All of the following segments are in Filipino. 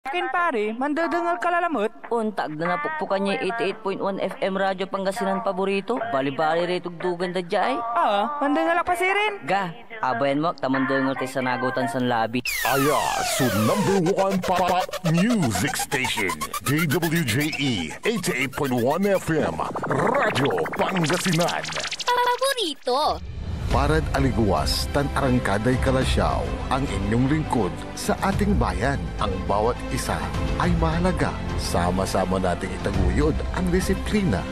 Akin pare, mandadangal ka lalamot. Untag na napukpukan niya 88.1 FM Radyo Pangasinan paborito. Bali-bali rito dugan da jay. Mandangal pa si rin. Ga, abayan mo, tamandangal tayo sa nagutan sa labi. Aya, so #1 pop music station. DWJE 88.1 FM Radyo Pangasinan. Paborito. Parad aliguas tan arangkaday kalasyaw ang inyong lingkod sa ating bayan. Ang bawat isa ay mahalaga. Sama-sama nating itaguyod ang disiplina,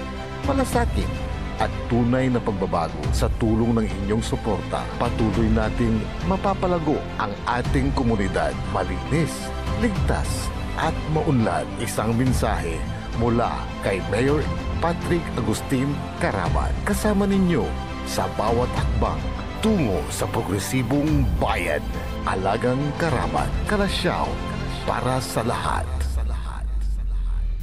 malasakit at tunay na pagbabago. Sa tulong ng inyong suporta, patuloy nating mapapalago ang ating komunidad. Malinis, ligtas at maunlad. Isang mensahe mula kay Mayor Patrick Agustin Caraman. Kasama ninyo sa bawat hakbang tungo sa progresibong bayan. Alagang Caraman, Kalasyaw, para sa lahat.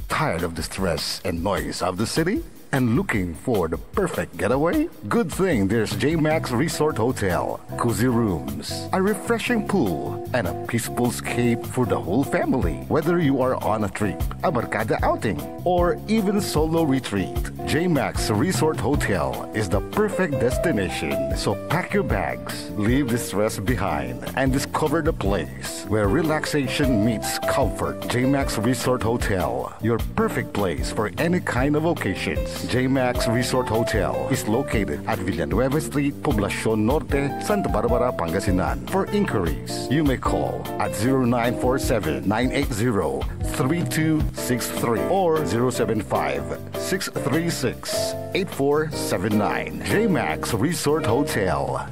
Tired of the stress and noise of the city? And looking for the perfect getaway? Good thing there's J-Max Resort Hotel. Cozy rooms, a refreshing pool, and a peaceful escape for the whole family. Whether you are on a trip, a barkada outing, or even solo retreat, J-Max Resort Hotel is the perfect destination. So pack your bags, leave the stress behind, and discover the place where relaxation meets comfort. J-Max Resort Hotel, your perfect place for any kind of occasions. J-Max Resort Hotel is located at Villanueva Street, Poblacion Norte, Santa Barbara, Pangasinan. For inquiries, you may call at 0947-980-3263 or 075-636-8479. J-Max Resort Hotel.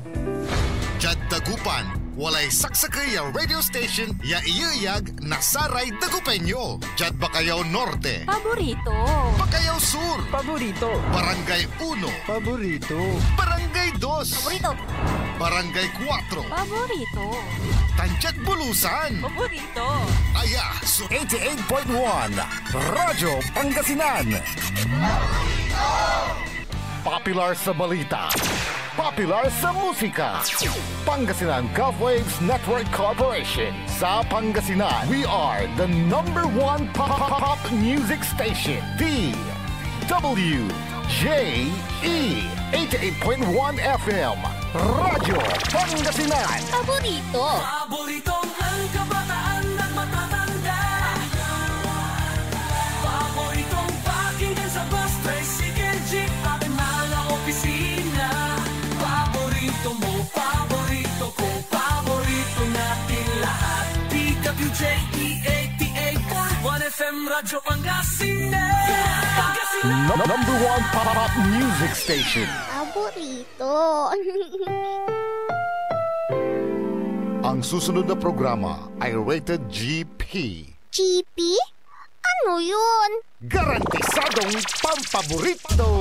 Jad Dagupan, walay saksakay radio station ya iyayag nasaray Dagupenyo. Jad Bacayao Norte. Paborito. Bacayao Sur. Paborito. Barangay 1. Paborito. Barangay 2. Paborito. Barangay 4. Paborito. Tanchat Bulusan. Paborito. Aya, so 88.1 Radyo Pangasinan. Popular sa balita, popular sa musika. Pangasinan Golfwaves Network Corporation. Sa Pangasinan, we are the #1 pop music station. DWJE 88.1 FM Radyo Pangasinan. Paborito. Paboritong ang kabataan at matatanda. Paboritong pakinggan sa bus, tricycle, jeep at mga opisina. Paborito mo, paborito ko, paborito natin lahat. DWJE 88.1 FM Radyo Pangasinan. #1 pop music station. Paborito. Ang susunod na programa ay rated GP. GP? Ano yun? Garantisadong pampaborito!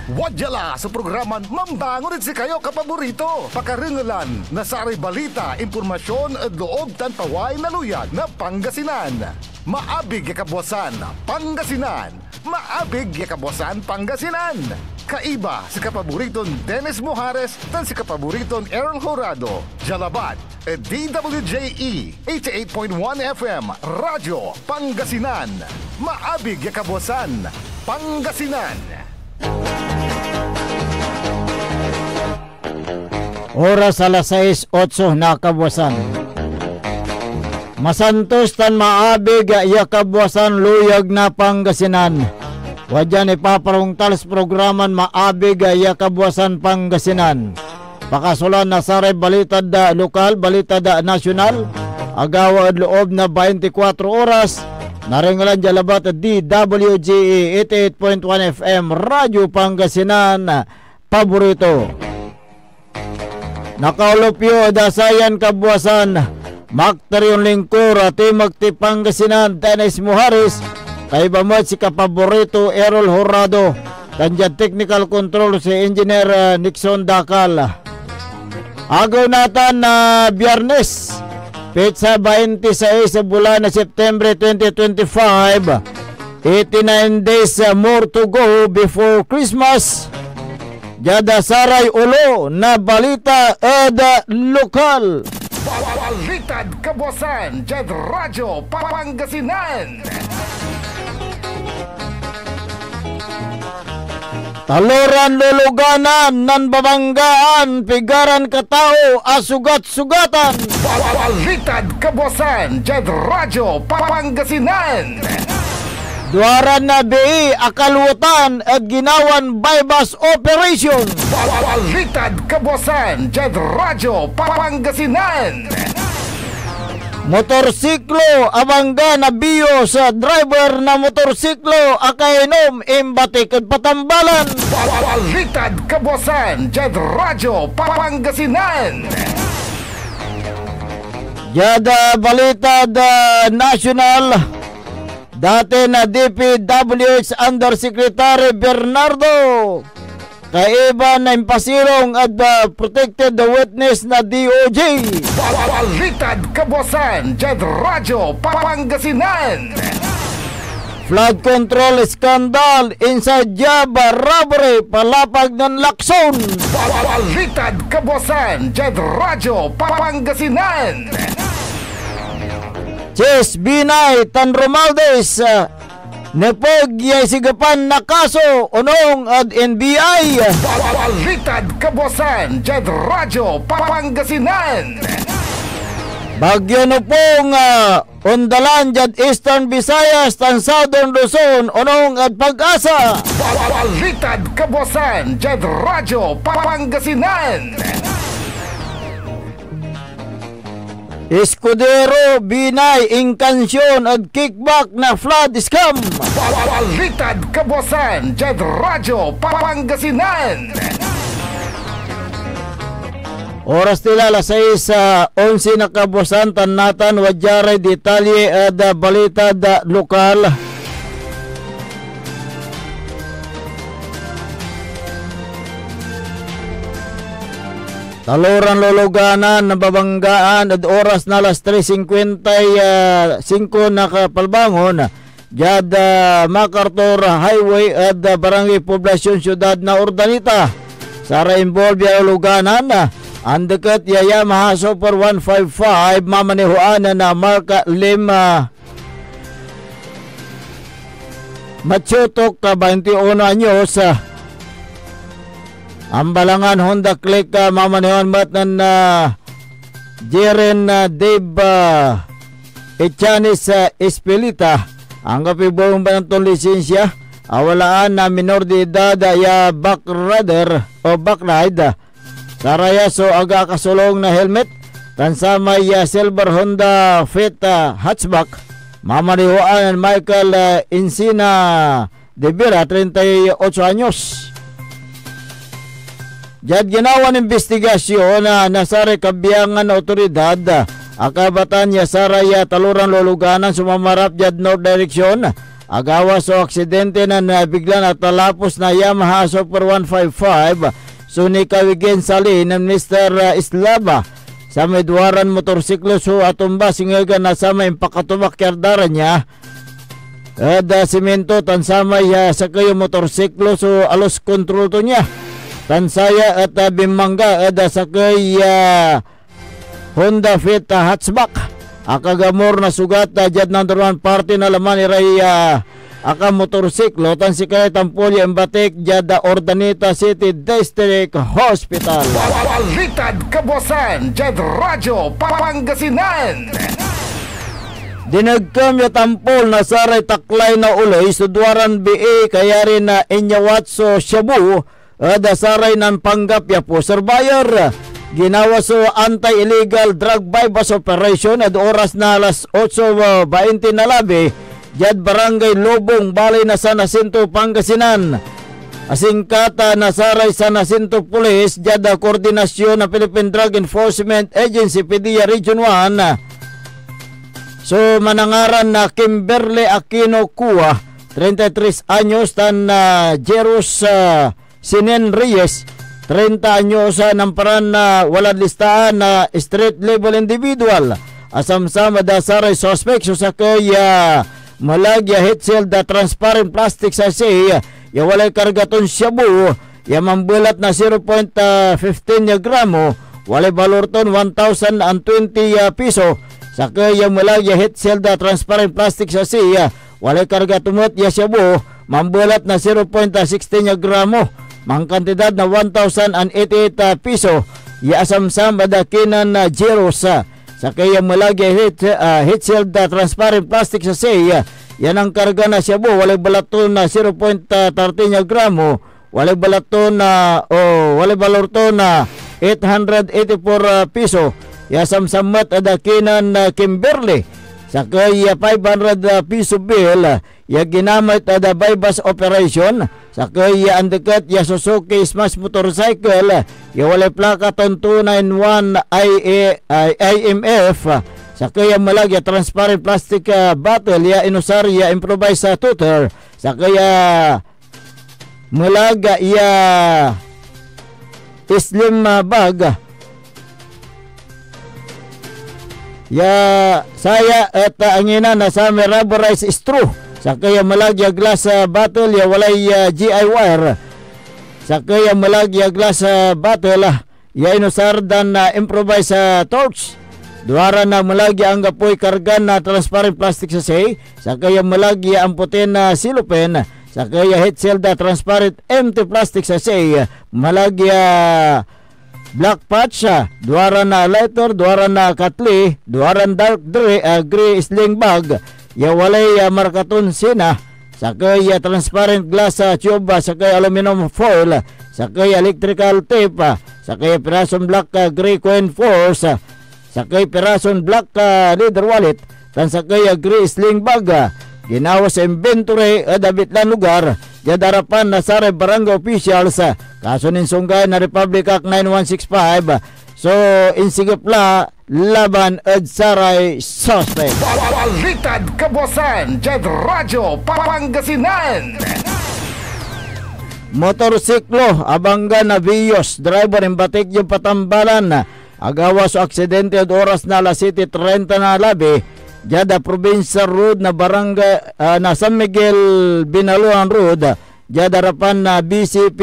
Wadyala sa programan Mambangon si kayo kapaborito. Pakaringalan na sa aray balita, impormasyon at loob tan paway na luyag na Pangasinan. Maabig yakabwasan Pangasinan. Maabig yakabwasan Pangasinan. Kaiba si kapaboriton Dennis Mojares tan si kapaboriton Errol Horado. Jalabat at DWJE 88.1 FM Radyo Pangasinan. Maabig yakabwasan Pangasinan. Oras alas 6:08 na kabwasan. Masantos tan maabig yakabwasan luyag na Pangasinan. Wadyan ipaparong talas programan maabig yakabwasan Pangasinan. Pakasulan na saray balita da lokal, balita da nasyonal. Agawa at loob na 24 oras. Naringalan jalabat DWGE 88.1 FM Radyo Pangasinan. Paborito. Nakaulopyo dasayan kabwasan Maktaryon Lingkur Timog ti Pangasinan Dennis Mojares kay bamot si kapaborito Errol Horado kanyan technical control si Engineer Nixon Dakal. Agaw natan na Biyernes Petsa 26 sa bulan na September 2025. 89 days more to go before Christmas. Jada saray ulo na balita eda lokal. Balitad Kabuasan, Jed Radyo Pangasinan. Taluran luluganan, nan babanggaan, pigaran katao, asugat-sugatan. Balitad Kabuasan, Jed Radyo Pangasinan. Duaran na BI akalwatan at ginawan bypass operation. Balitad Kabuasan, Jed Radyo Pangasinan. Motorsiklo abangga na biyo sa driver na motorsiklo akainom imbatik at patambalan. Balitad Kabuasan, Jed Radyo Pangasinan. Jada Balitad National, dati na DPWH Undersecretary Bernardo kaiba na impasilong at protected the witness na DOJ. Balitad Kabuasan, Jed Radyo Pangasinan. Flood control scandal inside Java robbery, palapag ng Lacson. Balitad Kabuasan, Jed Radyo Pangasinan. Ches Binay Tan Romaldes nepog yay sigapan na kaso unong ad NBI. Balitad Kabuasan, Jed Radyo Pangasinan. Bagyo no pong undalan jad Eastern Visayas tan Southern Luzon unong at Pag-asa. Balitad Kabuasan, Jed Radyo Pangasinan. Escudero Binay inkansyon at kickback na flood scam. Balitad Kabuasan, Jed Radyo Pangasinan. Oras nila alas 6:11 na kabuasan tanatan wadyare detalye at balita da lokal. Taluran luluganan, nababanggaan at oras na alas 3:55 na kapalbangon. Jad MacArthur Highway at Barangay Poblacion Ciudad na Urdanita. Sara involve ya luluganan. Andekat Yamaha Super 155 mamanihuan na marka Lima Machutok 21 anyos. Ambalangan Honda Click mamanihuan mat na Jeren Dave Echanis Espelita. Ang kapibong ba ng lisensya awalaan na minor de edad ya backrider o backride. Sarayaso aga kasulong na helmet tansamay silver Honda Fit hatchback mamanihuan Michael Encina de Vera 38 anyos. Jad ginawa ng investigasyon na nasari kabiyangan otoridad akabatan ya saraya taluran luluganan sumamarap jad north direction agawa so aksidente na nabigla na talapos na Yamaha Super 155 suni kawigin sali ng Mr. Islaba sa medwaran motorsiklo so atumba singaga na sa may pakatumak yardaran niya ada simento tansamay sa kayo motorsiklo so alos kontrol to niya tansaya at bimangga ada sa kay Honda Fit hatchback akagamor na sugat jad nandaruan party na laman iray aka motorsiklo tan si kay tampolya embatik jada Urdanita City District Hospital. Balitad Kabuasan, Jed Radyo Pangasinan. Dinagkam ya tampol na saray taklay na uloy sudwaran BA kaya rin na Inyawatso Shabu ada saray nan panggap ya po surveyor. Ginawa so anti-illegal drug bypass operation at oras na alas 8:20 na labi jad Barangay Lobong Balay na San Jacinto Pangasinan. Asingkata nasaray San Jacinto Police jad koordinasyon ng Philippine Drug Enforcement Agency PDEA Region 1. So manangaran na Kimberly Aquino Cua 33 anyos tan Jeros Sinen Reyes 30 anyos namparan na wala listahan na street level individual. Asam-sama da saray suspect so sa kaya malagya hitsel da transparent plastic sa siya ya walay kargaton shabu ya mambulat na 0.15 gramo walay balor ton 1,020 piso. Sakay yang malagya heat shield transparent plastic sa siya, walay karga tumot ya Shabu, mambulat na 0.16 gramo, mang kantidad na 1,088 piso. Ya asamsam adakinan na gyros. Sakay yang malagya heat shield transparent plastic sa siya, yan ang karga na Shabu, walay balaton na 0.13 gramo, walay balaton na walay balor to na 884 piso. Ya samsamat adakinan na Kimberly. Sakay 500 piso bill ya ginamit ada bypass operation. Sakay ang dekat ya Suzuki Smash motorcycle ya walay plaka ton 291 IMF. Sakay ang malagya transparent plastic bottle ya inusar ya improvise tutor. Sakay malaga ya slim bag ya saya at angina na sa rubberized straw. Sakay malagya glass bottle ya walay GI wire. Sakay malagya glass bottle ya inusar dan improvise torch. Duara na malagya ang gapoy kargan na transparent plastic sa say. Sakay malagya ang putin na silopen. Sakay heat shield transparent empty plastic sa say. Malagya black patch, duara na lighter, duara na katli, duara dark gray sling bag, ya walay markaton sina. Sakay transparent glass tube, sakay aluminum foil, sakay electrical tape, sakay pirason black gray coin force, sakay pirason black leather wallet, dan sakay gray sling bag. Ginawa sa inventory dabit lang lugar, jadarapan na sa barangay officials, kaso ninsunggay na Republic Act 9165. So insigapla laban at saray suspect. Balitad kabosan, Jet Radyo Pangasinan. Motorsiklo abangga na Vios, driver imbatik yung patambalan, agawa sa aksidente at oras na alas 7:30 na labi. Jada Provincial Road na barangay na San Miguel Binaluan Road, jada harapan na BCP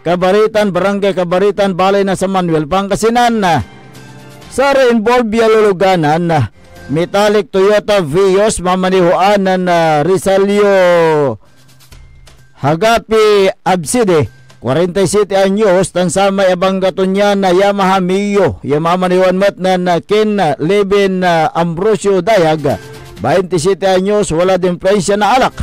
Kabaritan, Barangay Kabaritan, Balay na San Manuel, Pangasinan. Sa re-involve yaluluganan, metallic Toyota Vios mamanihuanan na Rizalio Hagapi Abside, 47 anyos, tansamay abang gatunya na Yamaha Mio, yamamaniwan mat na Ken Levin Ambrosio Dayag, 27 anyos, wala din presya na alak.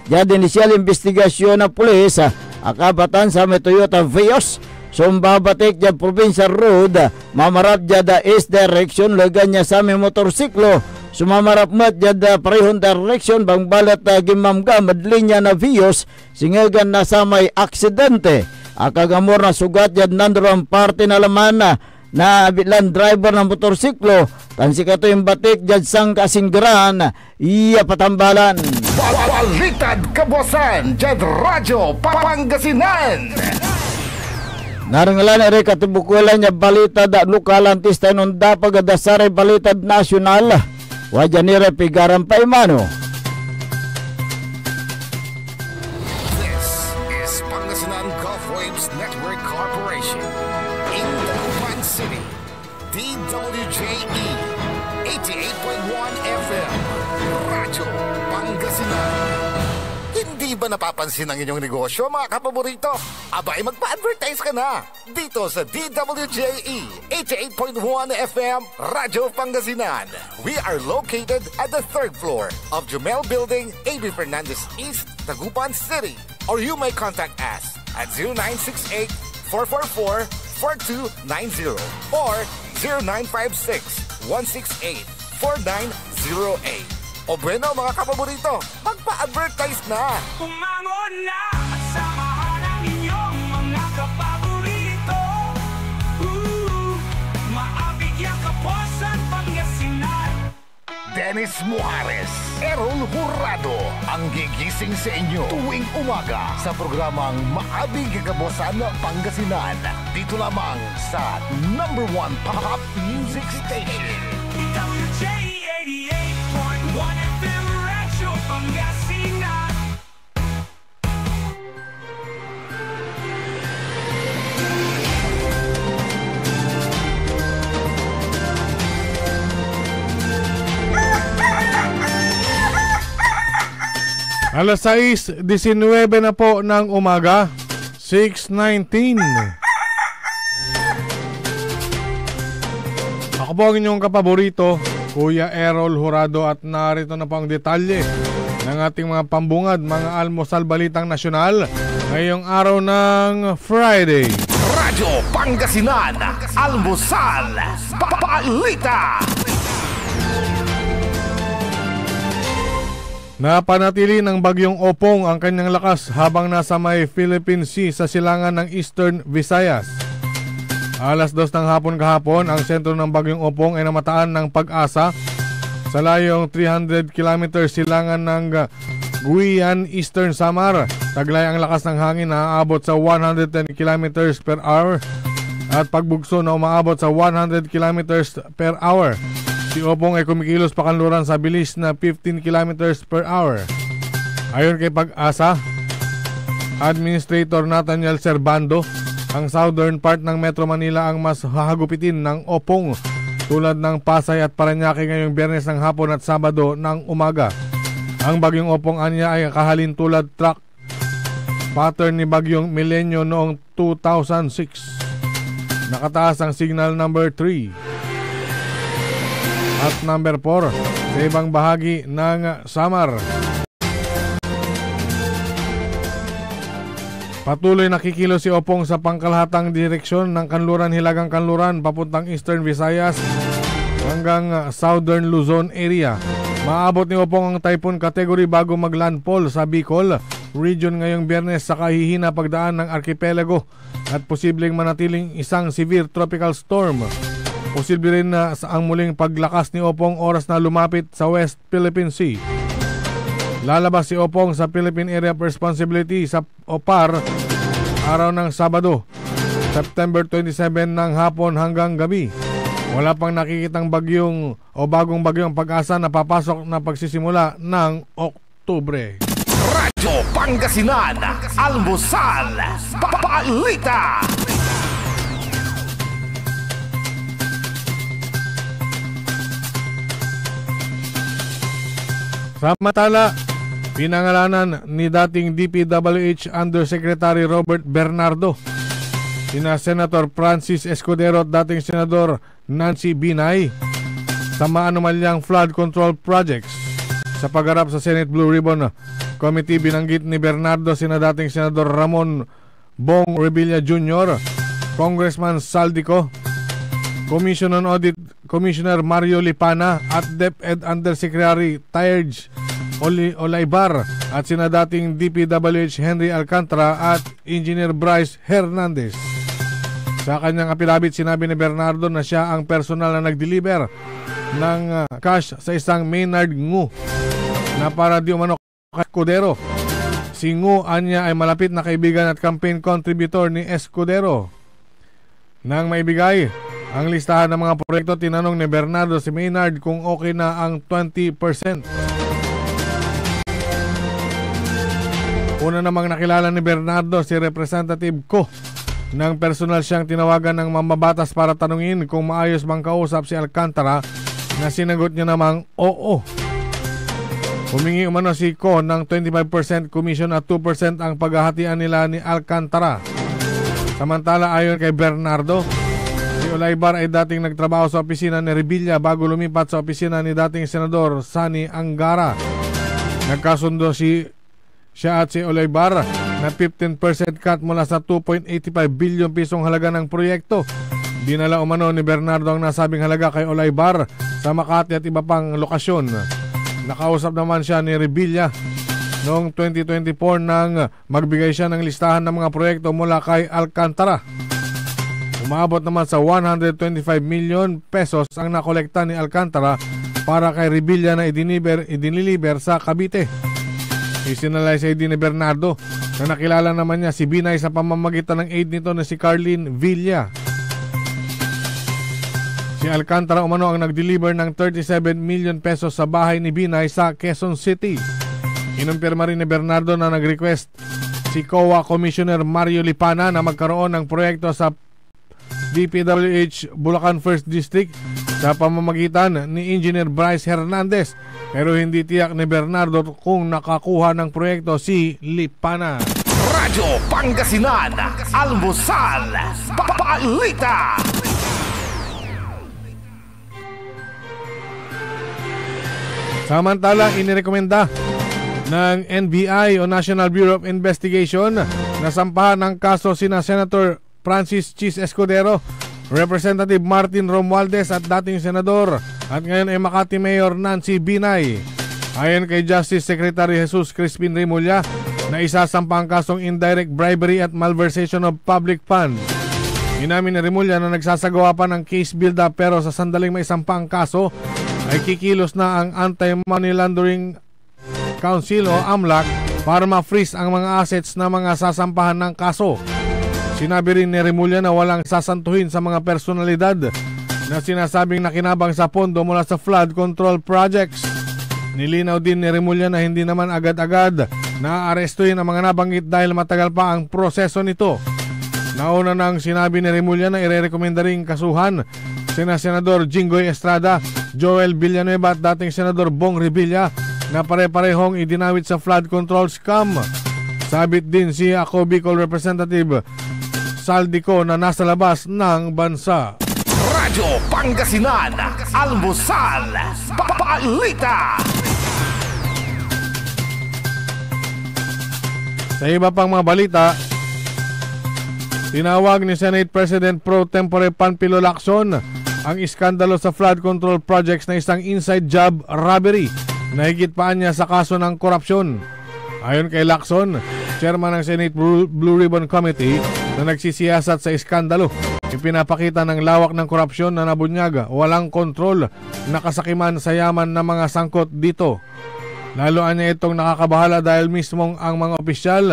Diyan inisyal investigasyon na pulis, akabatan sa may Toyota Vios, sumbabatik dyan Provincial Road, mamarap dyan east direction, lagan niya sa may motorsiklo, sumamarap mat dyan parehong direction, bang balat gimamga, madlinya na Vios, singagan na sa may aksidente. Akagamor na sugat dyan nandurang parte na laman na bilan driver ng motorsiklo, tansi ka to yung batik dyan sang kasinggaran, iya patambalan. Balitad kabosan, Jet Radyo Pangasinan. Narangalan ere katibukulan niya balita da lukalan tista nun da pagadasare balitad nasyonal. Wajanire pigaran pa imano. This is Pangasinan Gulf Waves Network Corporation in Dagupan City, DWJE 88.1 FM, Radyo Pangasinan. Hindi ba napapansin ang inyong negosyo, mga kapaborito? Abay, magpa-advertise ka na dito sa DWJE 88.1 FM, Radyo Pangasinan. We are located at the 3rd floor of Jumel Building, A.B. Fernandez East, Dagupan City. Or you may contact us at 0968-444-4290 or 0956-168-4908. O bueno, mga kapaborito, magpa-advertise na! Umangon na at samahan ang inyong mga kapaborito. Maabigyan Kapuasan, Pangasinan. Dennis Muares, Errol Jurado, ang gigising sa inyo tuwing umaga sa programang Maabig Kabosan Pangasinan. Dito lamang sa #1 Pop Music Station. WJE 88.1 FM, Radyo Pangasinan. Alas 6:19 na po ng umaga, 6:19. Ako po ang inyong kapaborito, Kuya Errol Jurado, at narito na po ang detalye ng ating mga pambungad, mga almusal balitang nasyonal ngayong araw ng Friday. Radyo Pangasinan, almusal, balita. Napanatili ng bagyong Opong ang kanyang lakas habang nasa may Philippine Sea sa silangan ng Eastern Visayas. Alas 2 ng hapon kahapon, ang sentro ng bagyong Opong ay namataan ng Pag-asa sa layong 300 km silangan ng Guian, Eastern Samar. Taglay ang lakas ng hangin na aabot sa 110 km per hour at pagbugso na umaabot sa 100 km per hour. Si Opong ay kumikilos pakanluran sa bilis na 15 km per hour. Ayon kay Pag-asa, Administrator Nathaniel Servando, ang southern part ng Metro Manila ang mas hahagupitin ng Opong, tulad ng Pasay at Parañaque ngayong Biyernes ng hapon at Sabado ng umaga. Ang bagyong Opong anya ay kahalin tulad track pattern ni bagyong Milenyo noong 2006. Nakataas ang signal number 3 at number 4 sa ibang bahagi ng Samar. Patuloy nakikilos si Opong sa pangkalahatang direksyon ng Kanluran-Hilagang Kanluran papuntang Eastern Visayas hanggang Southern Luzon area. Maabot ni Opong ang typhoon category bago maglandfall sa Bicol region ngayong Biyernes sa kahihina pagdaan ng arkipelago at posibleng manatiling isang severe tropical storm. Posible rin na ang muling paglakas ni Opong oras na lumapit sa West Philippine Sea. Lalabas si Opong sa Philippine Area of Responsibility sa OPAR araw ng Sabado, September 27 ng hapon hanggang gabi. Wala pang nakikitang bagyong o bagong bagyong Pag-asa na papasok na pagsisimula ng Oktubre. Radyo Pangasinan, almusal, balita. Samantala, pinangalanan ni dating DPWH Undersecretary Robert Bernardo, sina Senator Francis Escudero at dating Senador Nancy Binay sa maanumalyang flood control projects. Sa pagharap sa Senate Blue Ribbon Committee, binanggit ni Bernardo sina dating Senador Ramon Bong Revilla Jr., Congressman Saldico, Commission on Audit Commissioner Mario Lipana at DepEd Undersecretary Tyrj Olaybar at sina dating DPWH Henry Alcantara at Engineer Bryce Hernandez. Sa kanyang apilabit, sinabi ni Bernardo na siya ang personal na nag-deliver ng cash sa isang Maynard Ngu na para di umano kay Escudero. Si Ngu anya ay malapit na kaibigan at campaign contributor ni Escudero. Nang maibigay ang listahan ng mga proyekto, tinanong ni Bernardo si Maynard kung okay na ang 20%. Una namang nakilala ni Bernardo si Representative Ko nang personal siyang tinawagan ng mamabatas para tanungin kung maayos bang kausap si Alcantara, na sinagot niya namang oo. Humingi umano si Ko ng 25% commission at 2% ang paghahatian nila ni Alcantara. Samantala, ayon kay Bernardo, si Olaybar ay dating nagtrabaho sa opisina ni Revilla bago lumipat sa opisina ni dating Senador Sani Angara. Nagkasundo siya at si Olaybar na 15% cut mula sa 2.85 billion pisong halaga ng proyekto. Dinala umano ni Bernardo ang nasabing halaga kay Olaybar sa Makati at iba pang lokasyon. Nakausap naman siya ni Revilla noong 2024 nang magbigay siya ng listahan ng mga proyekto mula kay Alcantara. Umabot naman sa 125 million pesos ang nakolekta ni Alcantara para kay Revilla na idiniliber sa Cavite. Isinalaysay din ni Bernardo na nakilala naman niya si Binay sa pamamagitan ng aid nito na si Carlene Villa. Si Alcantara umano ang nag-deliver ng 37 million pesos sa bahay ni Binay sa Quezon City. Inumpirma rin ni Bernardo na nag-request si COA Commissioner Mario Lipana na magkaroon ng proyekto sa DPWH Bulacan 1st District sa pamamagitan ni Engineer Bryce Hernandez, pero hindi tiyak ni Bernardo kung nakakuha ng proyekto si Lipana. Radyo Pangasinan, Almusal, Balita. Samantala, inirekomenda ng NBI o National Bureau of Investigation na sampahan ng kaso sina Senator Francis Chis Escudero, Representative Martin Romualdez at dating senador at ngayon ay Makati Mayor Nancy Binay. Ayon kay Justice Secretary Jesus Crispin Remulla na isasampa ang kasong indirect bribery at malversation of public funds. Inamin ni Remulla na nagsasagawa pa ng case build-up pero sa sandaling maisampa ang kaso ay kikilos na ang Anti-Money Laundering Council o AMLAC para ma-freeze ang mga assets na mga sasampahan ng kaso. Sinabi rin ni Remulla na walang sasantuhin sa mga personalidad na sinasabing nakinabang sa pondo mula sa flood control projects. Nilinaw din ni Remulla na hindi naman agad-agad naaarestuhin ang mga nabanggit dahil matagal pa ang proseso nito. Nauna nang sinabi ni Remulla na irerekomenda ring kasuhan sina Senador Jinggoy Estrada, Joel Villanueva at dating Senador Bong Revilla na pare-parehong idinawit sa flood control scam. Sabit din si Ako Bicol Representative Saldico na nasa labas ng bansa. Radyo Pangasinan, Almusal, Balita. Sa iba pang mga balita, tinawag ni Senate President Pro Tempore Panfilo Lacson ang iskandalo sa flood control projects na isang inside job robbery na higit pa niya sa kaso ng korupsyon. Ayon kay Lacson, chairman ng Senate Blue Ribbon Committee na nagsisiyasat sa iskandalo, ipinapakita ng lawak ng korupsyon na nabunyag, walang kontrol, nakasakiman sa yaman ng mga sangkot dito. Lalo niya itong nakakabahala dahil mismong ang mga opisyal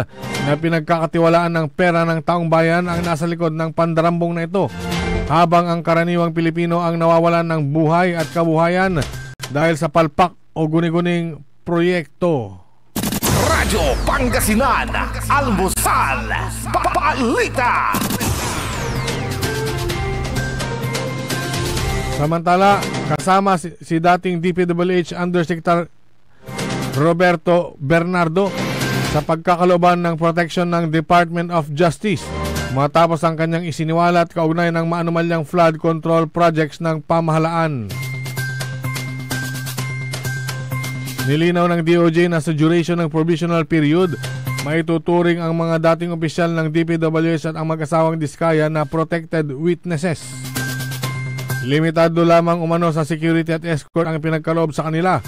na pinagkakatiwalaan ng pera ng taong bayan ang nasa likod ng pandarambong na ito, habang ang karaniwang Pilipino ang nawawalan ng buhay at kabuhayan dahil sa palpak o guni-guning proyekto. Radyo Pangasinan, Almusal, Balita. Samantala, kasama si dating DPWH Undersecretary Roberto Bernardo sa pagkakalooban ng protection ng Department of Justice matapos ang kanyang isiniwalat kaugnay ng maanumalyang flood control projects ng pamahalaan. Nilinaw ng DOJ na sa duration ng provisional period, maituturing ang mga dating opisyal ng DPWH at ang mag-asawang Diskaya na protected witnesses. Limitado lamang umano sa security at escort ang pinagkaloob sa kanila.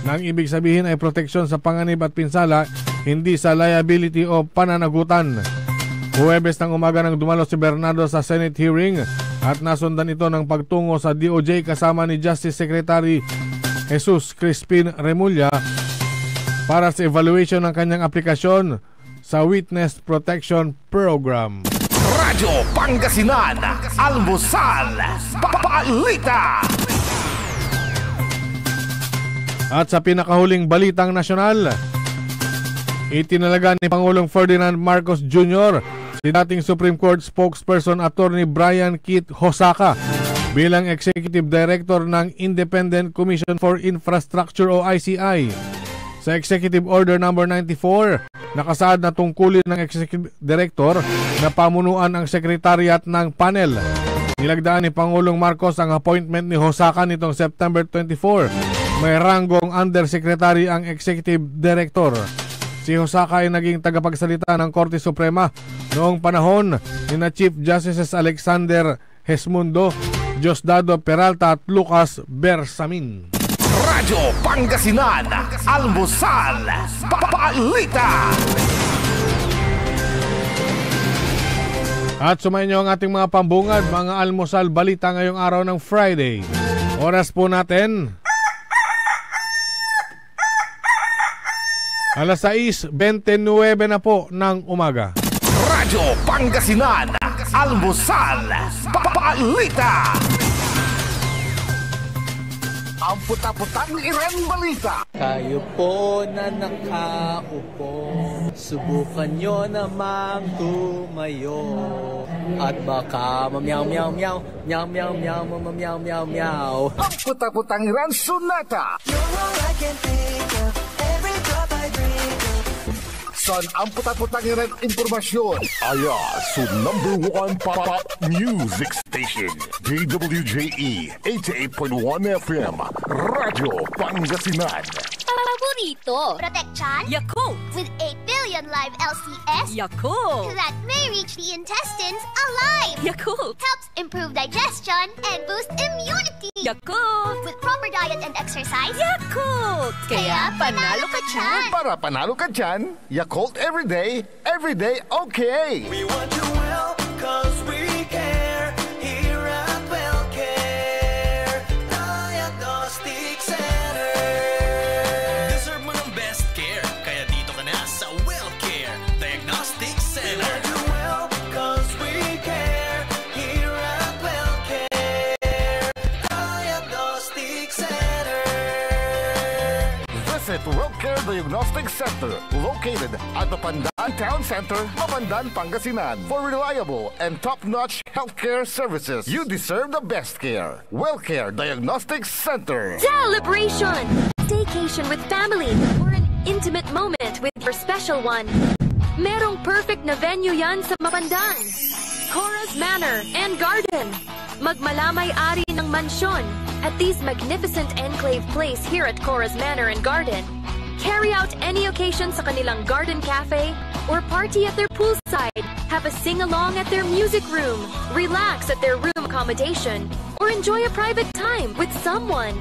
Nang ibig sabihin ay proteksyon sa panganib at pinsala, hindi sa liability o pananagutan. Huwebes ng umaga nang dumalo si Bernardo sa Senate hearing at nasundan ito ng pagtungo sa DOJ kasama ni Justice Secretary Jesus Crispin Remulla para sa evaluation ng kanyang aplikasyon sa Witness Protection Program. Radyo Pangasinan, Almusal, Balita. At sa pinakahuling balitang nasyonal, itinalaga ni Pangulong Ferdinand Marcos Jr. si dating Supreme Court spokesperson Attorney Brian Keith Hosaka bilang Executive Director ng Independent Commission for Infrastructure o ICI. Sa Executive Order No. 94, nakasaad na tungkulin ng Executive Director na pamunuan ang Secretariat ng panel. Nilagdaan ni Pangulong Marcos ang appointment ni Hosaka nitong September 24. May ranggong Undersecretary ang Executive Director. Si Hosaka ay naging tagapagsalita ng Korte Suprema noong panahon ni na Chief Justices Alexander Hesmundo, Diosdado Peralta at Lucas Bersamin. Radyo Pangasinan, Almusal, Balita. At sumayin niyo ang ating mga pambungad, mga almusal balita ngayong araw ng Friday. Oras po natin alas 6:29 na po ng umaga. Radyo Pangasinan, Almusal, Balita. ang puta-putang Iren Balita. Kayo po na nakaupo, subukan nyo namang tumayo. At baka mamyaw-meow-meow, meow-meow-meow, mamyaw-meow-meow. Ang puta-putang Iren Sonata. You're all I can think of, every drop I drink of. Son, ang puta-putang Iren Impormasyon. Aya, so #1 pop music station. DWJE 88.1 FM. Radyo Pangasinan. Paborito. Protection. Yakult. With 8 billion live LCS. Yakult. That may reach the intestines alive. Yakult. Helps improve digestion and boost immunity. Yakult. With proper diet and exercise. Yakult. Kaya panalo ka dyan. Para panalo ka dyan, Yakult every day okay. We want you well, cause we care. Here at WellCare Diagnostic Center. Deserve mo ng best care, kaya dito ka na sa WellCare Diagnostic Center. We want you well, cause we care. Here at WellCare Diagnostic Center. Visit WellCare Diagnostic Center, located at Mapandaan Town Center, Mapandaan, Pangasinan. For reliable and top-notch healthcare services, you deserve the best care. WellCare Diagnostic Center. Celebration! Staycation with family or an intimate moment with your special one. Merong perfect na venue yan sa Mapandaan. Cora's Manor and Garden. Magmalamay-ari ng mansyon at these magnificent enclave place here at Cora's Manor and Garden. Carry out any occasion sa kanilang garden cafe or party at their poolside. Have a sing-along at their music room. Relax at their room accommodation or enjoy a private time with someone.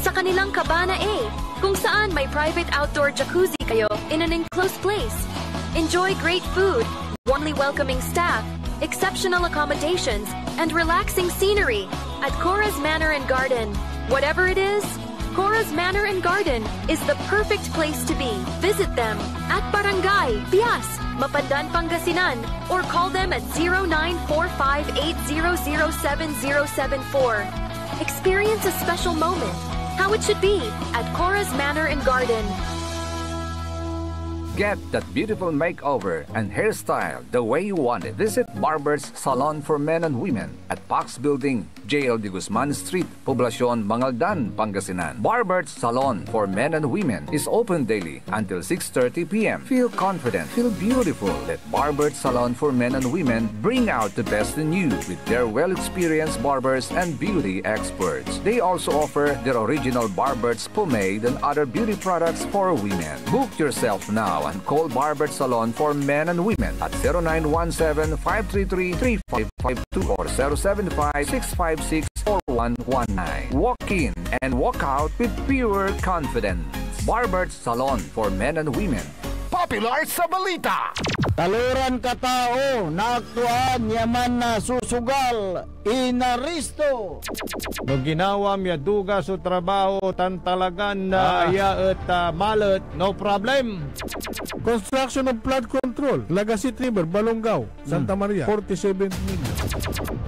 Sa kanilang Cabana A, kung saan may private outdoor jacuzzi kayo in an enclosed place. Enjoy great food, warmly welcoming staff, exceptional accommodations, and relaxing scenery at Cora's Manor and Garden. Whatever it is, Cora's Manor and Garden is the perfect place to be. Visit them at Barangay Pias, Mapandaan, Pangasinan, or call them at 0945-800-7074. Experience a special moment, how it should be at Cora's Manor and Garden. Get that beautiful makeover and hairstyle the way you want it. Visit Barber's Salon for Men and Women at Pax Building, JL de Guzman Street, Poblacion, Mangaldan, Pangasinan. Barber's Salon for Men and Women is open daily until 6:30 p.m. Feel confident, feel beautiful. Let Barber's Salon for Men and Women bring out the best in you with their well-experienced barbers and beauty experts. They also offer their original Barber's pomade and other beauty products for women. Book yourself now and call Barber Salon for Men and Women at 0917-533-3552 or 075-656-4119. Walk in and walk out with pure confidence. Barber Salon for Men and Women. Popular sa balita. Taluran katao, naaktuan, yaman na susugal, inaristo. No ginawa miya duga sa trabaho, tantalagan na iya at malat, no problem. Construction of flood control, Lagasit River, Balongaw, Santa Maria, 47 million.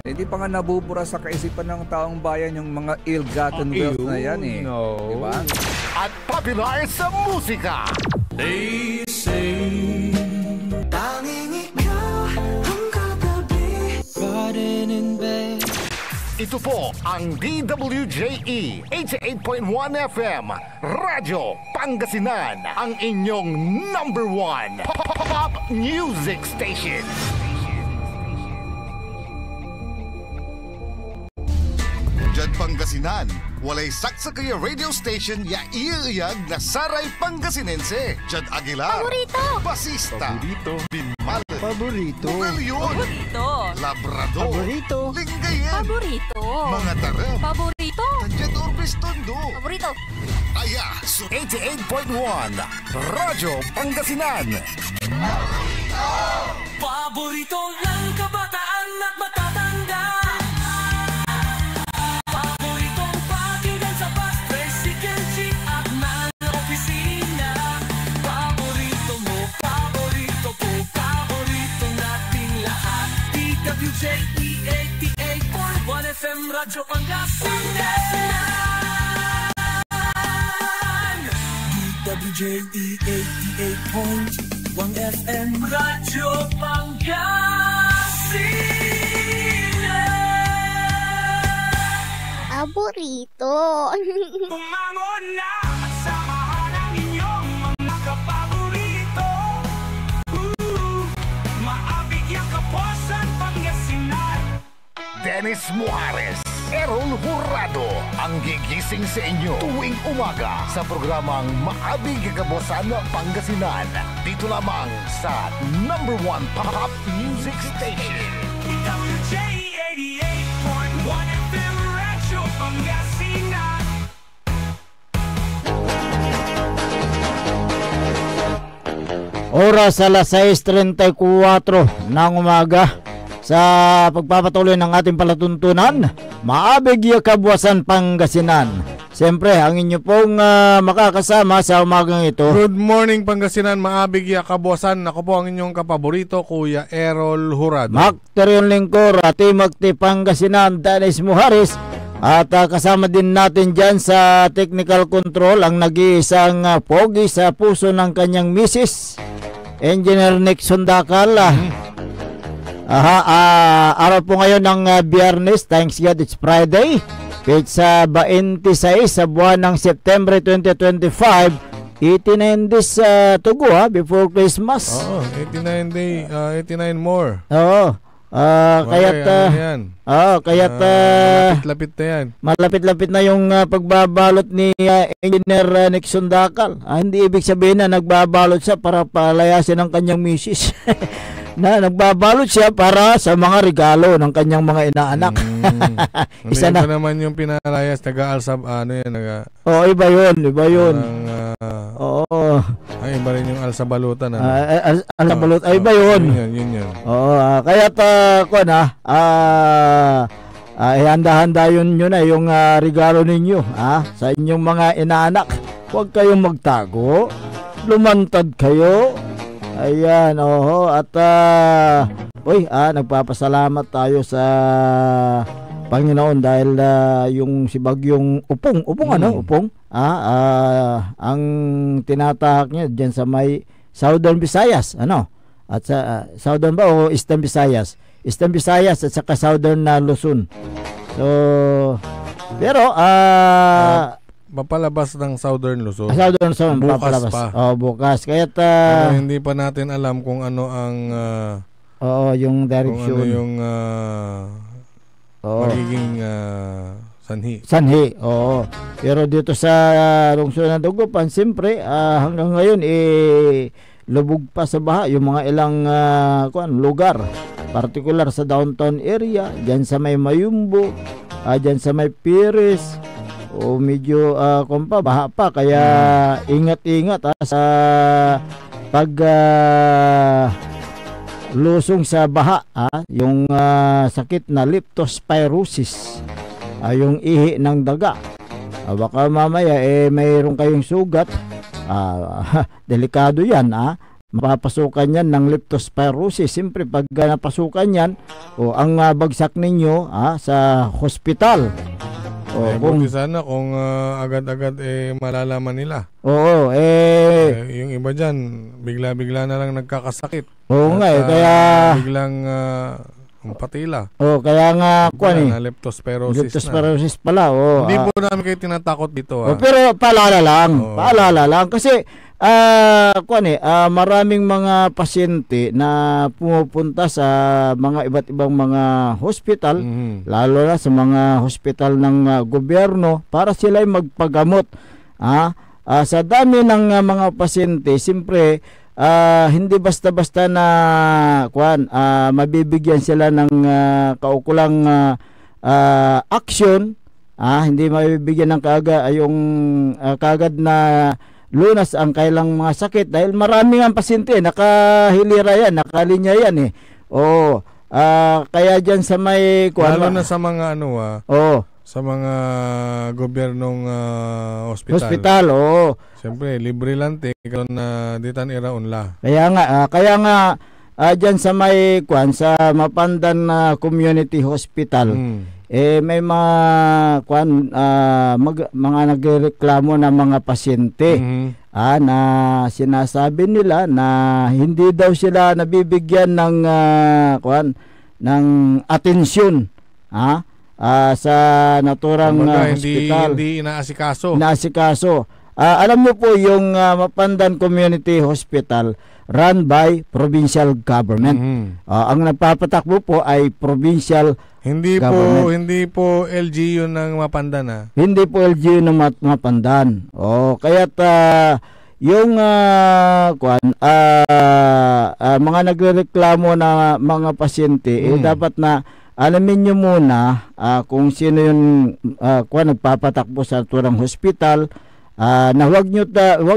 Hindi pa nga nabubura sa kaisipan ng taong bayan yung mga ill-gotten wealth na yan eh. No. Diba? At popular sa musika. They say tanging ikaw ang katabi, garden in bed. Ito po ang DWJE 88.1 FM Radyo Pangasinan, ang inyong #1 pop music station. Diyan Pangasinan, walay saksakaya radio station ya iiyag na saray Pangasinense. Diyan Aguilar, Paborito. Basista, Paborito. Binmalet, Paborito. Bugalyon, Paborito. Labrador, Paborito. Lingayen, Paborito. mga tarap, Paborito. Diyan Urbis Tondo. Paborito. Aya, so 88.1 Radyo Pangasinan. Paborito ng kabataan at matatanda. Paboritong pakinggan sa bus, tricycle, jeep at mga opisina. Paborito mo, paborito ko, paborito nating lahat. DWJE 88.1 FM Radyo Pangasinan. WJE 88.1 FM Radyo Pangasinan. Paborito. Bumangon na at samahan ang inyong mga kapaborito. Maabig yung Kapuasan, Pangasinan. Dennis Muhares, Errol Hurado ang gigising sa inyo tuwing umaga sa programang Maabig Kapuasan Pangasinan. Dito lamang sa #1 Pop Music Station. WJE 88.1 FM Radyo Pangasinan. Oras alas 6:34 ng umaga. Sa pagpapatuloy ng ating palatuntunan, Maabig ya Kabuasan Pangasinan. Siyempre, ang inyo pong makakasama sa umagang ito. Good morning Pangasinan, Maabig ya Kabuasan. Ako po ang inyong kapaborito, Kuya Errol Hurado. Macterion Lingkor, Timagti Pangasinan, Dennis Muhares. At kasama din natin dyan sa technical control ang nag-iisang pogi sa puso ng kanyang misis, Engineer Nixon Dakal. Araw po ngayon ng Biyernes, thanks God it's Friday. Pizza 26 sa buwan ng September 2025. 89 days to go before Christmas. 89 more. Oo. Lapit-lapit na yan. Malapit-lapit na yung pagbabalot ni Engineer Nixon Dakal. Hindi ibig sabihin na nagbabalot siya para palayasin ang kanyang misis. Na nagbabalot siya para sa mga regalo ng kanyang mga inaanak. Isa na naman yung pinalayas, nag-aalsab, iba yun. Ay, iba rin yung alsabalutan. Alsabalut, iba yun. Yun. Kaya handa-handa yun na yung regalo ninyo sa inyong mga inaanak. Huwag kayong magtago, lumantad kayo. Ayan, at nagpapasalamat tayo sa Panginoon dahil yung si Bagyong Upong, ang tinatahak niya diyan sa may Southern Visayas, at sa Southern ba o Eastern Visayas? Eastern Visayas at saka Southern Luzon. So, pero papalabas ng Southern Luzon. Southern Luzon, bukas papalabas. Pa. Bukas. Kaya hindi pa natin alam kung ano ang yung direction. Kung ano yung magiging sanhi. Pero dito sa lungsod ng Dagupan, siyempre, hanggang ngayon lubog pa sa baha yung mga ilang lugar. Particular sa downtown area, dyan sa may Mayumbo, dyan sa may Piris, medyo baha pa, kaya ingat-ingat sa pag lusong sa baha, yung sakit na leptospirosis, yung ihi ng daga. Baka mamaya mayroon kayong sugat, delikado yan, mapapasukan yan ng leptospirosis. Siyempre pag napasukan yan, ang bagsak ninyo sa hospital. Buti sana kung agad-agad malalaman nila. Yung iba dyan, bigla-bigla na lang nagkakasakit. Kaya biglang patila. Kaya nga leptospirosis pala. Hindi po namin kayo tinatakot dito. Pero paalala lang kasi maraming mga pasyente na pumupunta sa mga iba't ibang mga hospital, lalo na sa mga hospital ng gobyerno, para sila ay magpagamot. Sa dami ng mga pasyente, siyempre hindi basta-basta na mabibigyan sila ng kaukulang action, hindi mabibigyan ng kaagad na lunas ang kailang mga sakit dahil marami ang pasyente, nakahilira yan, nakalinya yan kaya dyan sa may lalo na sa mga sa mga gobyernong hospital. Siyempre libre lang na ditan iraunla. Kaya nga dyan sa may sa Mapandan Community Hospital, may mga mga nagreklamo na mga pasyente. na sinasabi nila na hindi daw sila nabibigyan ng ng atensyon sa naturang hospital. Hindi inaasikaso. Alam niyo po yung Mapandan Community Hospital run by provincial government. Ang nagpapatakbo po ay provincial government. Hindi po LGU ng Mapandan Hindi po LGU ng Mapandan. Kaya't yung mga nagrereklamo na mga pasyente dapat na alamin nyo muna kung sino yung nagpapatakbo sa turang hospital, na huwag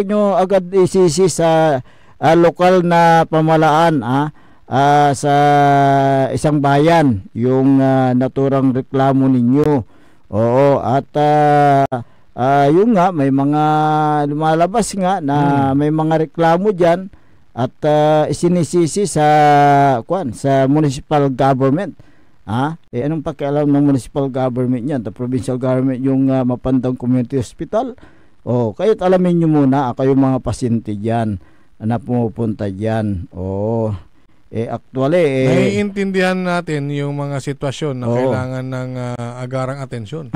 nyo agad isisi sa lokal na pamalaan sa isang bayan yung naturang reklamo ninyo. At yung nga may mga lumalabas nga na may mga reklamo diyan at isinisisi sa municipal government. Anong pakialam ng municipal government niyan? The provincial government yung Mapandan Community Hospital. Kaya't alamin nyo muna kayo mga pasyente diyan na pumupunta diyan. Actually naiintindihan natin yung mga sitwasyon na kailangan ng agarang atensyon.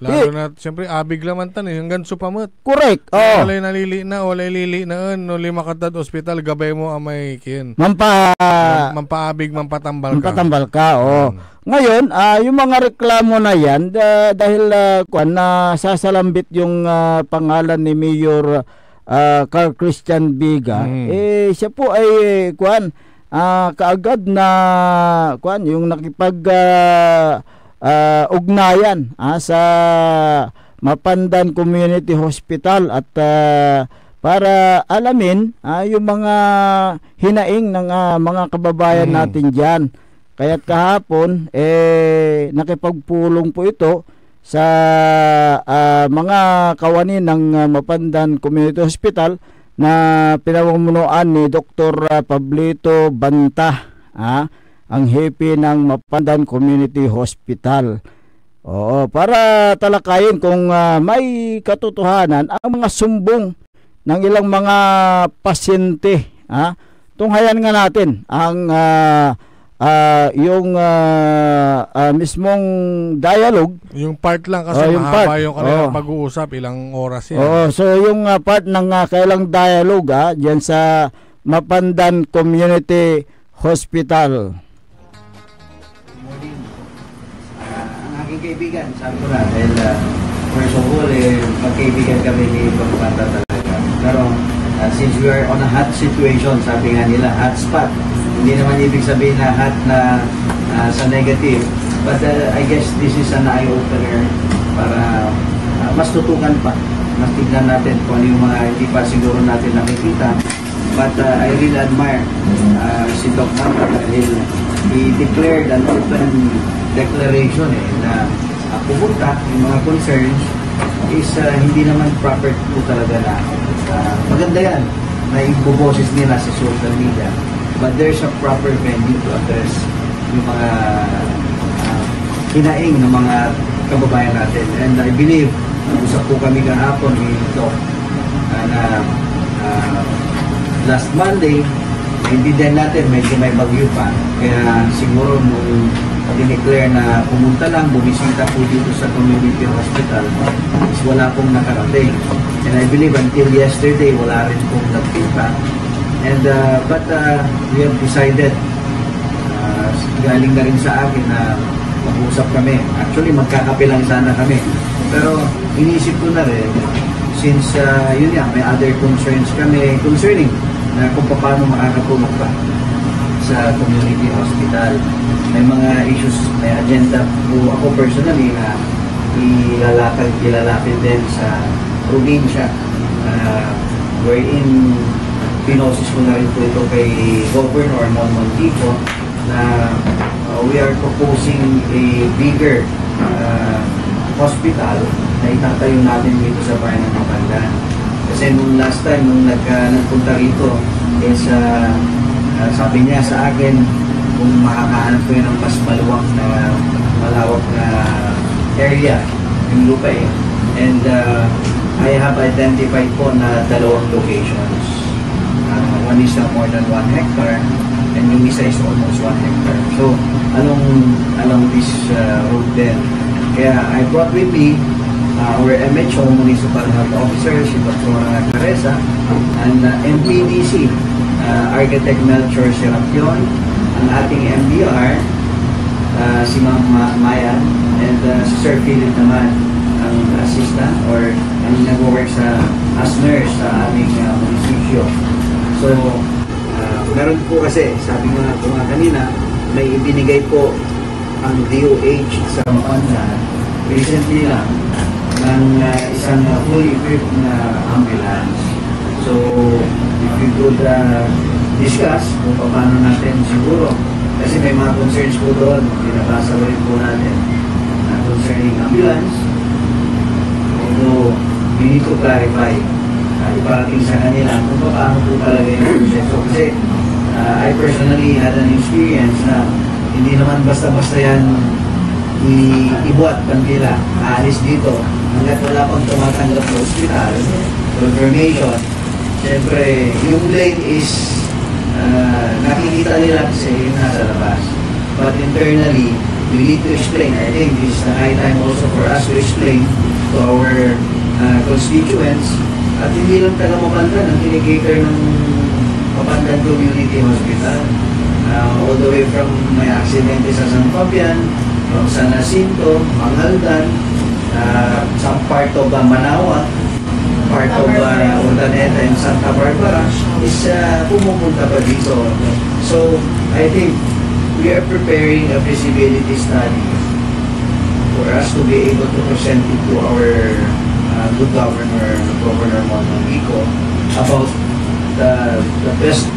Lalo na siyempre abig laman tan hanggang supamot. Correct. Walay nalili na no lima katad ospital gabay mo amay kin. Mampaabig mampatambal ka. Ngayon, yung mga reklamo na yan dahil na sasalambit yung pangalan ni Mayor Carl Christian Biga, siya po ay kaagad na yung nakipag ugnayan sa Mapandan Community Hospital at para alamin yung mga hinaing ng mga kababayan natin diyan. Kaya't kahapon nakipagpulong po ito sa mga kawani ng Mapandan Community Hospital na pinamumunuan ni Dr. Pablito Banta, ang hepe ng Mapandan Community Hospital. Para talakayin kung may katotohanan ang mga sumbong ng ilang mga pasyente. Tunghayan nga natin ang yung mismong dialogue. Yung part lang kasi mahaba yung kanilang pag-uusap, ilang oras yan. So yung part ng kailang dialogue diyan sa Mapandan Community Hospital. Ang aking kaibigan, sabi ko na, dahil first of all, magkaibigan kami ni Pagpanta talaga. Pero since we are on a hot situation, sabi nga nila, hot spot. Hindi naman ibig sabihin na hot na sa negative. But I guess this is an eye-opener para mas tutukan pa. Mas tignan natin kung ano yung mga hindi pa siguro natin nakikita. But I really admire si Doc Manta dahil he declared an open declaration na pupunta yung mga concerns is hindi naman proper po talaga na maganda yan na ibuboses nila sa social media. But there's a proper venue to address yung mga hinaing ng mga kababayan natin. And I believe, usap po kami kahapon ni Doc na last Monday, naintindihan natin medyo may bagyo pa. Kaya siguro nung dineclare na pumunta lang, bumisita po dito sa community hospital, is wala pong nakarating. And I believe until yesterday, wala rin pong nagpunta. And but we have decided, galing na rin sa akin na mag-usap kami. Actually, magkakape lang sana kami. Pero iniisip ko na rin, since yun nga, may other concerns kami concerning na kung paano makakatulong pa sa community hospital. May mga issues, may agenda po ako personally na ilalapit din sa probinsya, wherein pinosis ko na rin po ito kay Governor Mon Montijo na we are proposing a bigger hospital na itatayo natin dito sa bayan ng Mapandan. Kasi nung last time, nung nagpunta rito, is, sabi niya sa akin kung makakahanap ko yun ng mas malawak na area, yung lupa eh. And I I have identified po na 2 locations. One is more than 1 hectare and yung isa is almost 1 hectare. So, along this road din. Kaya I brought with me our MHO, Municipal Health Officer, si Dr. Teresa, and MPDC, Architect Melchor Serapion, ang ating MDR, si Ma'am Maya, and si Sir Philip naman, ang assistant or ang nag-work as nurse sa aming munisipyo. So, meron po kasi, sabi nga po nga kanina, may ibinigay po ang DOH sa Mapanda recently lang ng isang fully equipped na ambulance. So, if you could discuss kung paano natin siguro, kasi may mga concerns po doon, binabasa rin po natin concerning ambulance. Although, we need to clarify, iparating sa kanila kung paano po talaga yung proseso. Kasi, I personally had an experience na hindi naman basta-basta yan ibuat kandila, aalis dito hanggat wala pang tumatanggap sa hospital, confirmation. Siyempre, yung lane is nakikita nila kasi yung nasa labas. But internally, we need to explain. I think this is the high time also for us to explain to our constituents at hindi lang taga Mapandan ang kinikater ng Mapandan Community Hospital. All the way from may aksidente sa San Fabian, from San Jacinto, Mangaldan, some part of Manaoag, part of Urdaneta and Santa Barbara is pumupunta pa dito. So, I think we are preparing a feasibility study for us to be able to present it to our good governor, Governor Monong Ico, about the best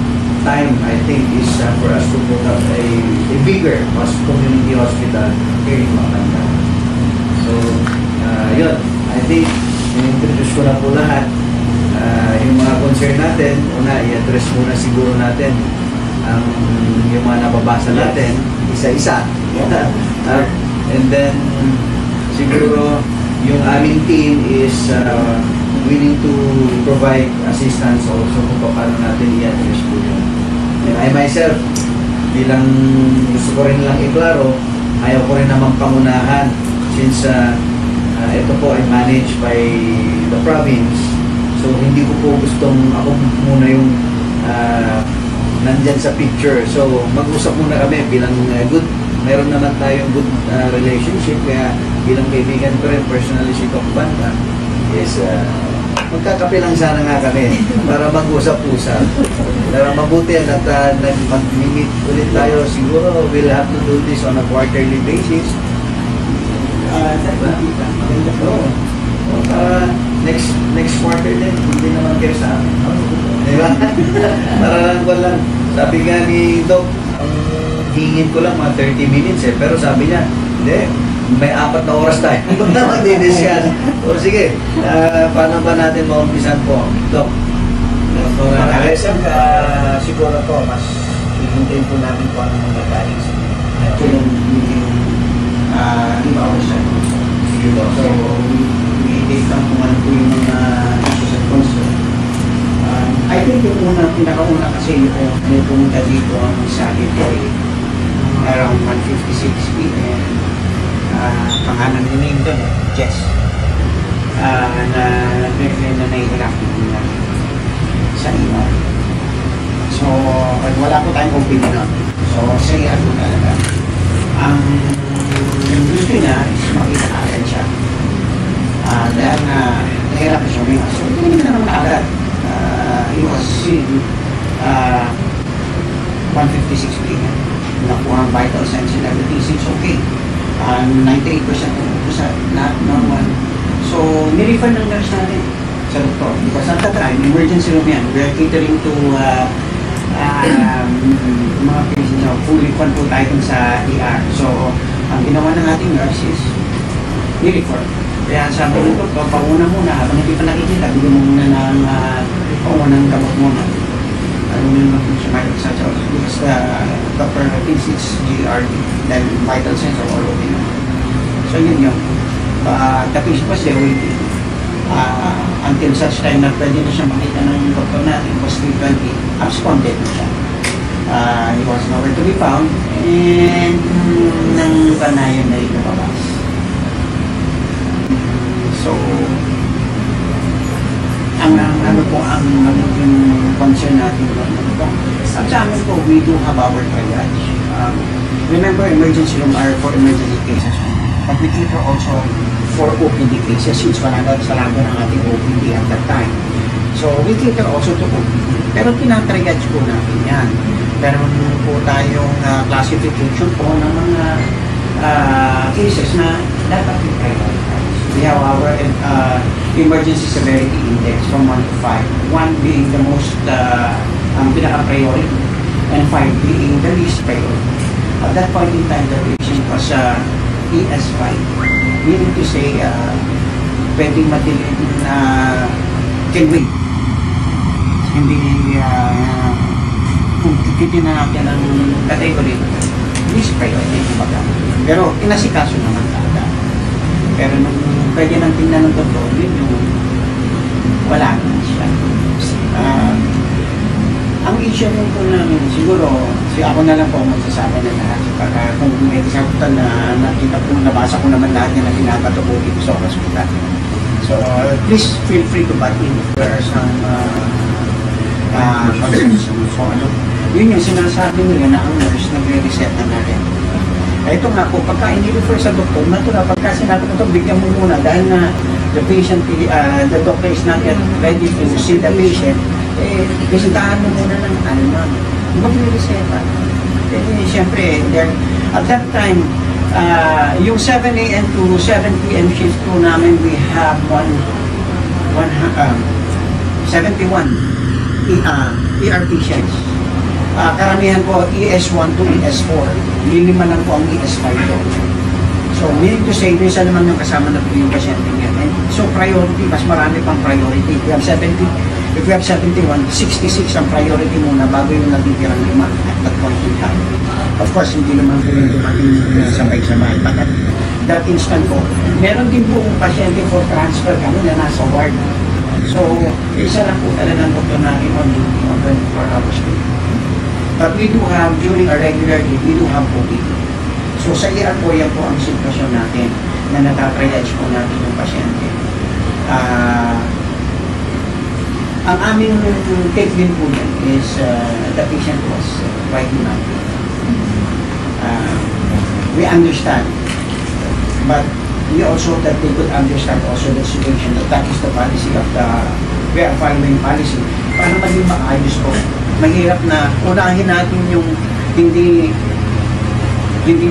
time, I think, is for us to put up a bigger community hospital here in Mapandan. So, yun. I think, in-introduce ko na po lahat. Yung mga concern natin, una, i-address muna siguro natin yung mga nababasa natin, isa-isa. And then, siguro, yung aming team is willing to provide assistance also kung paano natin i-address po yun. And I myself, bilang gusto ko rin lang iklaro, ayaw ko rin naman pangunahan since ito po ay managed by the province. So hindi ko po gustong ako muna yung nandyan sa picture. So mag-usap muna kami bilang good, meron naman tayong good relationship, kaya bilang kaibigan ko rin personally si Doc Banda is magkakape lang sana nga kami para mag-usap-usap. Pero mabuti at mag-meet ulit tayo. Siguro we'll have to do this on a quarterly basis. Next quarter din, hindi naman kayo sa amin. Diba? Para lang. Sabi nga ni Doc, hingin ko lang mga 30 minutes pero sabi niya, hindi, may 4 na oras tayo na magdi-discuss. O sige, paano ba natin maumpisan po, Doc? Siguro po, mas hihintayin po namin kung ano magagaling sa tulong yung hours na. So, i-take lang kung ano po yung mga issues at concern. I think yung pinakauna kasi may pumunta dito ang Saturday around 1:56 p.m. Pangalan ni name doon, Jess, na nahihirap nila sa iyo. So, wala po tayong opinion nun. So, say ano talaga. Ang gusto niya is makita agad siya. Dahil nahihirap siya may aso. Hindi naman naman agad. It was seen 1:56 p.m. Nakuha ang vital signs and everything seems okay. 98% sa not normal. So, nirefund ng nurse natin sa doktor. Because at the time, emergency room yan. We are catering to mga patients na fully fund po tayo sa ER. So, ang ginawa ng ating nurse is nirefund. Kaya sabi nito, panguna muna, habang hindi pa nakikita, bigyan mo muna ng pangunang gamot muna. Ano mo naman siya may exaggerate. Because the doctor thinks it's GRD, then vital signs are all okay. So yun yung the patient was there waiting. until such time na pwede na siya makita ng doktor natin, was 3:20, absconded na siya. He was nowhere to be found, and nang kanayan na rin lumabas. So, ang concern natin at sa amin po, we do have our triage. Remember, emergency room are for emergency cases, but we cater also for OPD cases since wala na sarado ng ating OPD at that time. So, we cater also to OPD. Pero tinatriage po natin yan. Meron po tayong classification po ng mga cases na dapat i-prioritize. We have our emergency severity index from 1 to 5. 1 being the most pinaka-priority and 5 being the least priority. At that point in time, the patient was ES5. Meaning to say, pwedeng madilim na can wait. Hindi kung titignan natin ang category, least priority kumbaga. Pero inasikaso naman agad. Pero nung pwede nang tingnan ng doktor, yun yung wala na siya. Ang issue po namin, siguro, ako na lang po magsasabi na lahat. Para kung may kasagutan na nakita ko, nabasa ko naman lahat na pinapato po dito sa hospital. So, please feel free to butt in if there are some concerns. So, yun yung sinasabi nila na ang nurse nagre-reset na natin. Ito nga po, pagka ini-refer sa doktor, natural, pagka sinabi ko ito, bigyan mo muna dahil na the patient, the doctor is not yet ready to see the patient, bisitahan mo muna ng magre-reseta. Siyempre, at that time, yung 7 a.m. to 7 p.m. shift po namin, we have 71 ER patients. Karamihan po ES1 to ES4. Lilima lang po ang ES5 po. So, meaning to say, isa naman yung kasama na po yung pasyente niya. So, priority, mas marami pang priority. If we have 71, 66 ang priority muna bago yung natitirang 5 at that point in time. Of course, hindi naman po yung dumating sabay-sabay. But at that instant po, meron din po yung pasyente for transfer kami na nasa ward. So, isa lang po talagang doktor natin on 24 hours po. But we do have, during a regular day, we do have OPD. So sa ER po, yan po ang sitwasyon natin na natatriage po natin yung pasyente. Ang aming take din po yan is the patient was quite demanding. We understand, but we also that they could understand also the situation that is the policy of the we are following policy. Para maging maayos po. Mahirap na unahin natin yung hindi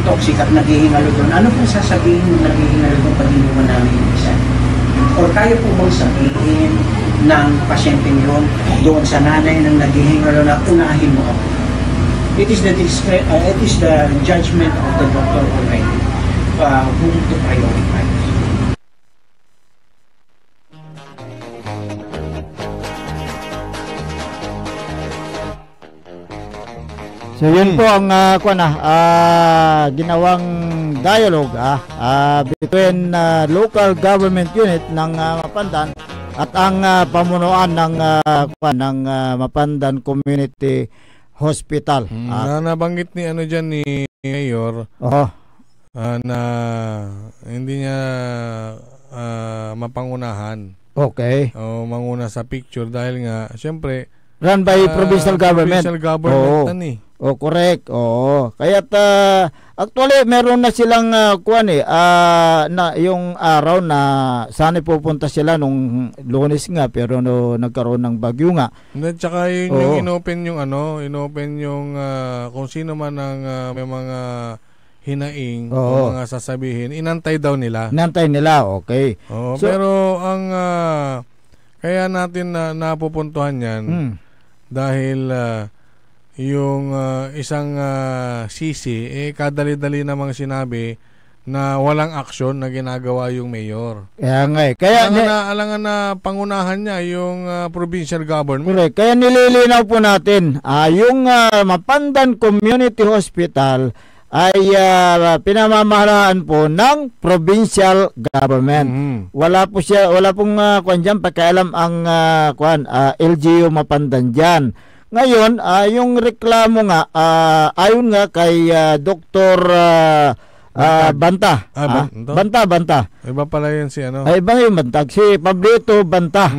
toxic at naghihingalo doon. Ano pong sasabihin yung naghihingalo doon pag iniwan namin yung isa? Or kaya po bang sabihin ng pasyente yun doon sa nanay ng naghihingalo na unahin mo ako? It is the judgment of the doctor already whom to prioritize. So yun po ang ginawang dialogue between local government unit ng Mapandan at ang pamunuan ng Mapandan Community Hospital. Nabanggit ni diyan ni Mayor na hindi niya mapangunahan. Okay. O manguna sa picture dahil nga siyempre run by provincial government. Provincial government correct. Oo. Kaya actually meron na silang na yung araw na sana pupunta sila nung Lunes nga pero nagkaroon ng bagyo nga. At saka yun yung inopen yung kung sino man ang may mga hinaing o mga sasabihin, inantay daw nila. Inantay nila, okay. So, pero ang kaya natin napupuntuhan yan dahil yung isang sisi kadali-dali namang sinabi na walang aksyon na ginagawa yung mayor. Kaya nga kaya alangan na pangunahan niya yung provincial government. Correct. Kaya nililinaw po natin yung Mapandan Community Hospital ay pinamamahalaan po ng provincial government. Wala pong kuan diyan pakialam ang LGU Mapandan diyan. Ngayon, yung reklamo nga ayon nga kay Dr. Banta. Banta. Iba pala yun si ano? Ay, iba yung Bantag. Si Pablito Banta.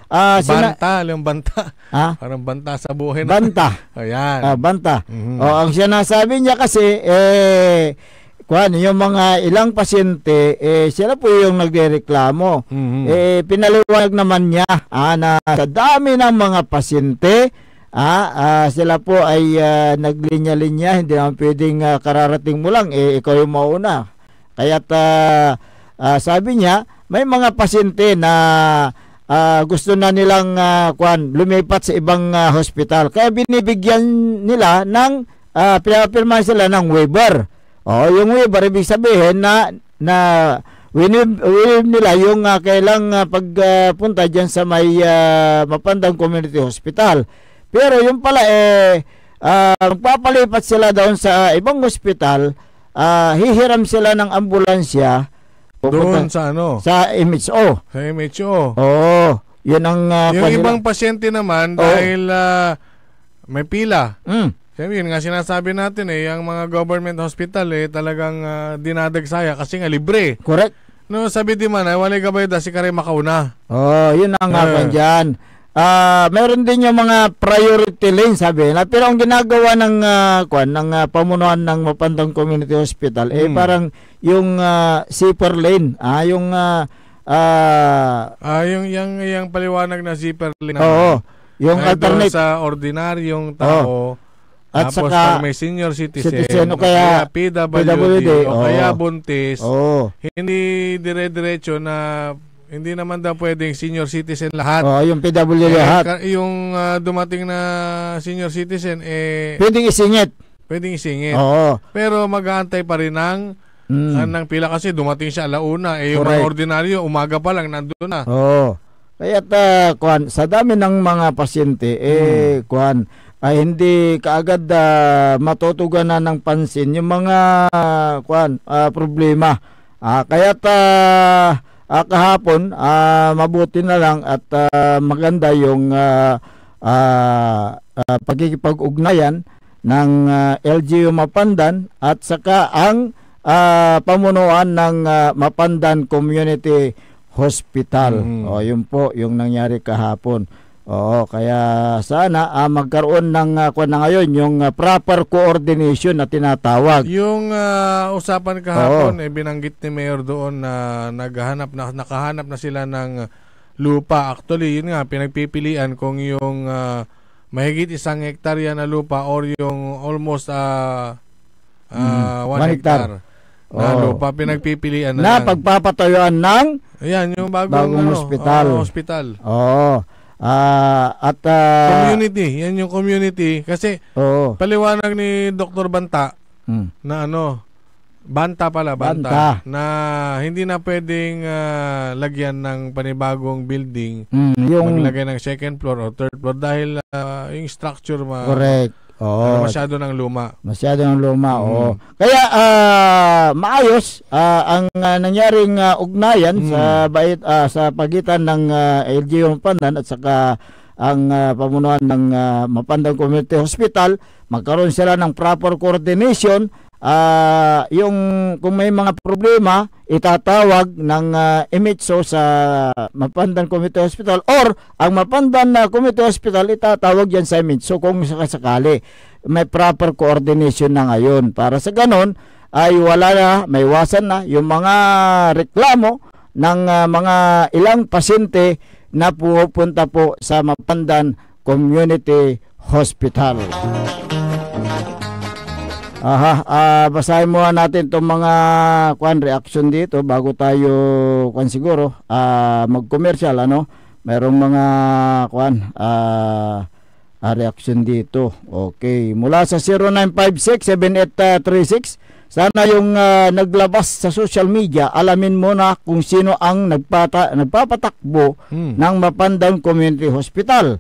Banta, yung banta. Parang banta sa buhay na. Banta. Ayan. Banta. Ang sinasabi niya kasi, yung mga ilang pasyente, sila po yung nagrereklamo. Pinaliwanag naman niya na sa dami ng mga pasyente, sila po ay naglinya-linya, hindi naman pwedeng kararating mo lang, ikaw yung mauna. Kaya't sabi niya, may mga pasyente na gusto na nilang lumipat sa ibang hospital. Kaya binibigyan nila ng pinapirma sila ng waiver. Yung waiver ibig sabihin na waive nila yung kailang pagpunta diyan sa may Mapandang Community Hospital. Pero yung pala magpapalipat sila doon sa ibang hospital, hihiram sila ng ambulansya doon sa ano? Sa MHO. Sa MHO. Oo. Yun ang yung ibang pasyente naman dahil may pila. Sabi yun nga sinasabi natin yung mga government hospital talagang dinadagsaya kasi nga libre. Correct. No, sabi di man walay gabay da si kare makauna. Yun ang nga diyan. Meron din yung mga priority lane sabi na, pero ang ginagawa ng pamunuan ng Mapandang Community Hospital parang yung zipper lane, yung paliwanag na zipper lane. Yung alternate sa ordinaryong tao. At tapos saka pag may senior citizen o kaya PWD o kaya buntis, hindi dire-diretso na hindi naman daw pwedeng senior citizen lahat. Yung PWD lahat. Yung dumating na senior citizen pwedeng isingit. Pero mag-aantay pa rin ng pila kasi dumating siya alauna. Yung mga ordinaryo umaga pa lang nandoon na. Kaya't sa dami ng mga pasyente ay hindi kaagad matutugunan ng pansin yung mga problema. Kaya't kahapon mabuti na lang at maganda yung pagkikipag-ugnayan ng LGU Mapandan at saka ang pamunuan ng Mapandan Community Hospital. Yun po yung nangyari kahapon. Kaya sana magkaroon ng ngayon yung proper coordination na tinatawag. Yung usapan kahapon binanggit ni Mayor doon na nakahanap na sila ng lupa. Actually, yun nga pinagpipilian kung yung mahigit 1 hektarya na lupa or yung almost 1 hektar na lupa pinagpipilian na pagpapatayuan ng yung bagong hospital. Community, yan yung community kasi paliwanag ni Dr. Banta na Banta na hindi na pwedeng lagyan ng panibagong building, maglagay ng second floor o third floor dahil yung structure masyado ng luma. Kaya maayos ang nangyaring ugnayan sa pagitan ng LGU Mapandan at saka ang pamunuan ng Mapandang Community Hospital. Magkaroon sila ng proper coordination. Yung kung may mga problema itatawag ng MHO sa Mapandang Community Hospital or ang Mapandang Community Hospital itatawag yan sa MHO kung sakasakali. May proper coordination na ngayon para sa ganon ay may iwasan na yung mga reklamo ng mga ilang pasyente na pupunta po sa Mapandang Community Hospital. Basahin muna natin itong mga reaction dito bago tayo siguro mag-commercial merong mga reaction dito. Okay, mula sa 0956-7836, sana yung naglabas sa social media alamin mo na kung sino ang nagpapatakbo ng Mapandang Community Hospital.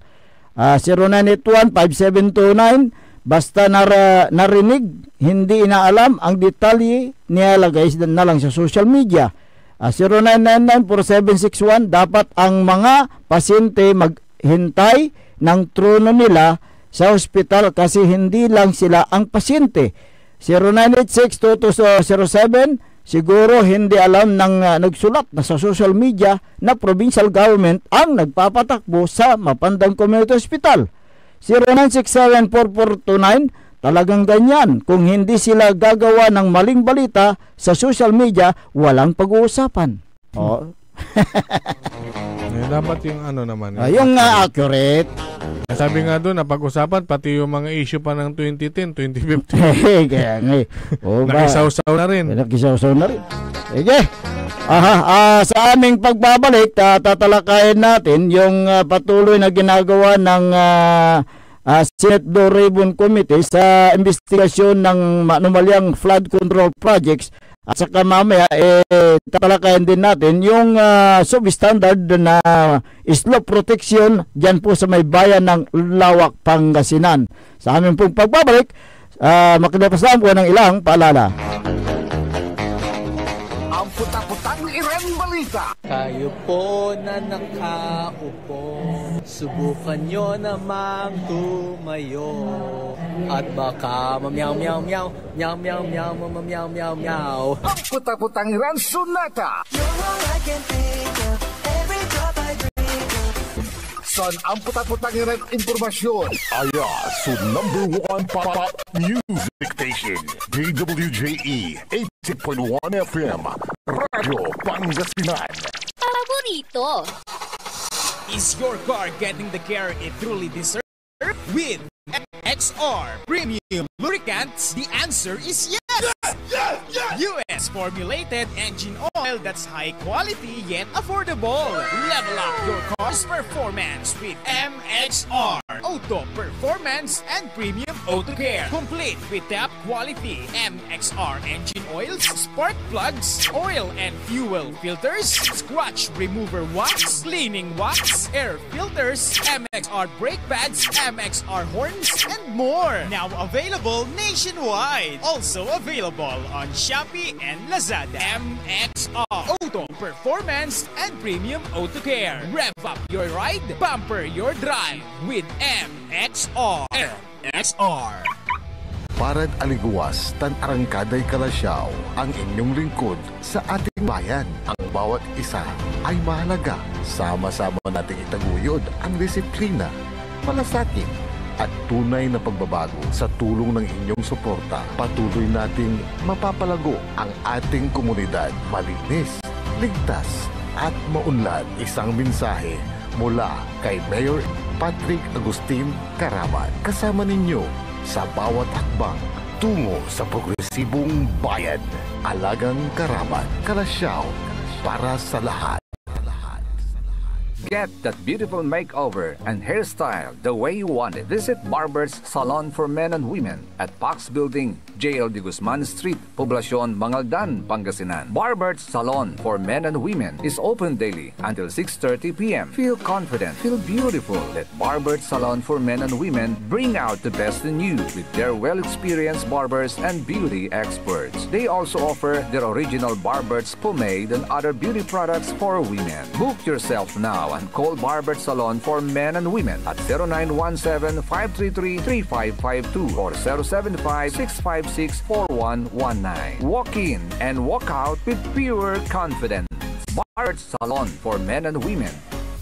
0981-5729 basta narinig, hindi inaalam ang detalye nilalagay na lang sa social media. 0999-4761, dapat ang mga pasyente maghintay ng turno nila sa ospital kasi hindi lang sila ang pasyente. 0986-2207, siguro hindi alam ng nagsulat na sa social media na provincial government ang nagpapatakbo sa Mapandang Community Hospital. 0967-4429, talagang ganyan. Kung hindi sila gagawa ng maling balita sa social media, walang pag-uusapan. Oh. Dapat yung ano naman. Yung accurate. Sabi nga doon, napag-usapan pati yung mga issue pa ng 2010, 2015. Kaya nga. Nakisaw-saw na rin. Nakisaw-saw na rin. Sige. Sa aming pagbabalik, tatalakayin natin yung patuloy na ginagawa ng Senate Blue Ribbon Committee sa investigasyon ng anomalyang flood control projects. At saka mamaya, tatalakayin din natin yung substandard na slope protection dyan po sa may bayan ng Lawak, Pangasinan. Sa aming pong pagbabalik, makilapasaan po ng ilang paalala. Ang putak-putang Iren Balita. Kayo po na nakaupo, subukan nyo namang tumayo. At baka mamyaw-meow-meow, meow-meow-meow, mamyaw-meow-meow. Ang putak-putang Iren Sonata. Son, ang putak-putang Iren Impormasyon. Ayasu #1 pop music station. DWJE 80.1 FM. Radyo Pangasinan. Paborito. Is your car getting the care it truly deserves? With XR Premium Lubricants, the answer is yes! US formulated engine oil that's high quality yet affordable. Level up your car's performance with MXR Auto Performance and Premium Auto Care. Complete with top quality MXR engine oils, spark plugs, oil and fuel filters, scratch remover wax, cleaning wax, air filters, MXR brake pads, MXR horns, and more. Now available nationwide. Also available on Shopee and Lazada. MXR Auto Performance and Premium Auto Care. Rev up your ride, bumper your drive with MXR. MXR. Parad aliguas, tan arangkaday kalasyaw, ang inyong lingkod sa ating bayan. Ang bawat isa ay mahalaga. Sama-sama nating itaguyod ang disiplina, malasakit, at tunay na pagbabago. Sa tulong ng inyong suporta, patuloy nating mapapalago ang ating komunidad. Malinis, ligtas, at maunlad. Isang mensahe mula kay Mayor Patrick Agustin Caraman. Kasama ninyo sa bawat hakbang tungo sa progresibong bayan. Alagang Caraman, Kalasyaw, para sa lahat. Get that beautiful makeover and hairstyle the way you want it. Visit Barber's Salon for Men and Women at Pax Building, JL de Guzman Street, Poblacion, Mangaldan, Pangasinan. Barber's Salon for Men and Women is open daily until 6:30 p.m. Feel confident, feel beautiful. Let Barber's Salon for Men and Women bring out the best in you with their well-experienced barbers and beauty experts. They also offer their original Barber's pomade and other beauty products for women. Book yourself now and call Barber's Salon for Men and Women at 0917-533-3552 or 075-656-4119. Walk in and walk out with pure confidence. Barber's Salon for Men and Women.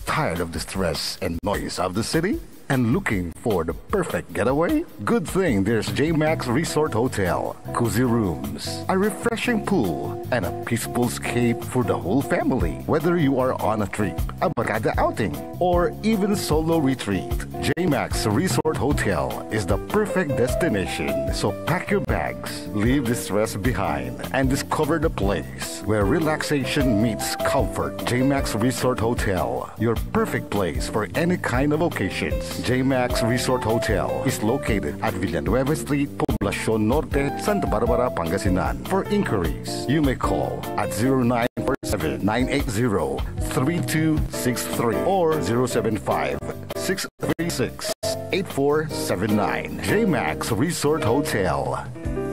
Tired of the stress and noise of the city? And looking for the perfect getaway? Good thing there's J-Max Resort Hotel. Cozy rooms, a refreshing pool, and a peaceful escape for the whole family. Whether you are on a trip, a barkada outing, or even solo retreat, J-Max Resort Hotel is the perfect destination. So pack your bags, leave the stress behind, and discover the place where relaxation meets comfort. J-Max Resort Hotel, your perfect place for any kind of occasions. J-Max Resort Hotel is located at Villanueva Street, Poblacion Norte, Santa Barbara, Pangasinan. For inquiries, you may call at 0947-980-3263 or 075-636-8255. 8479. JMax Resort Hotel.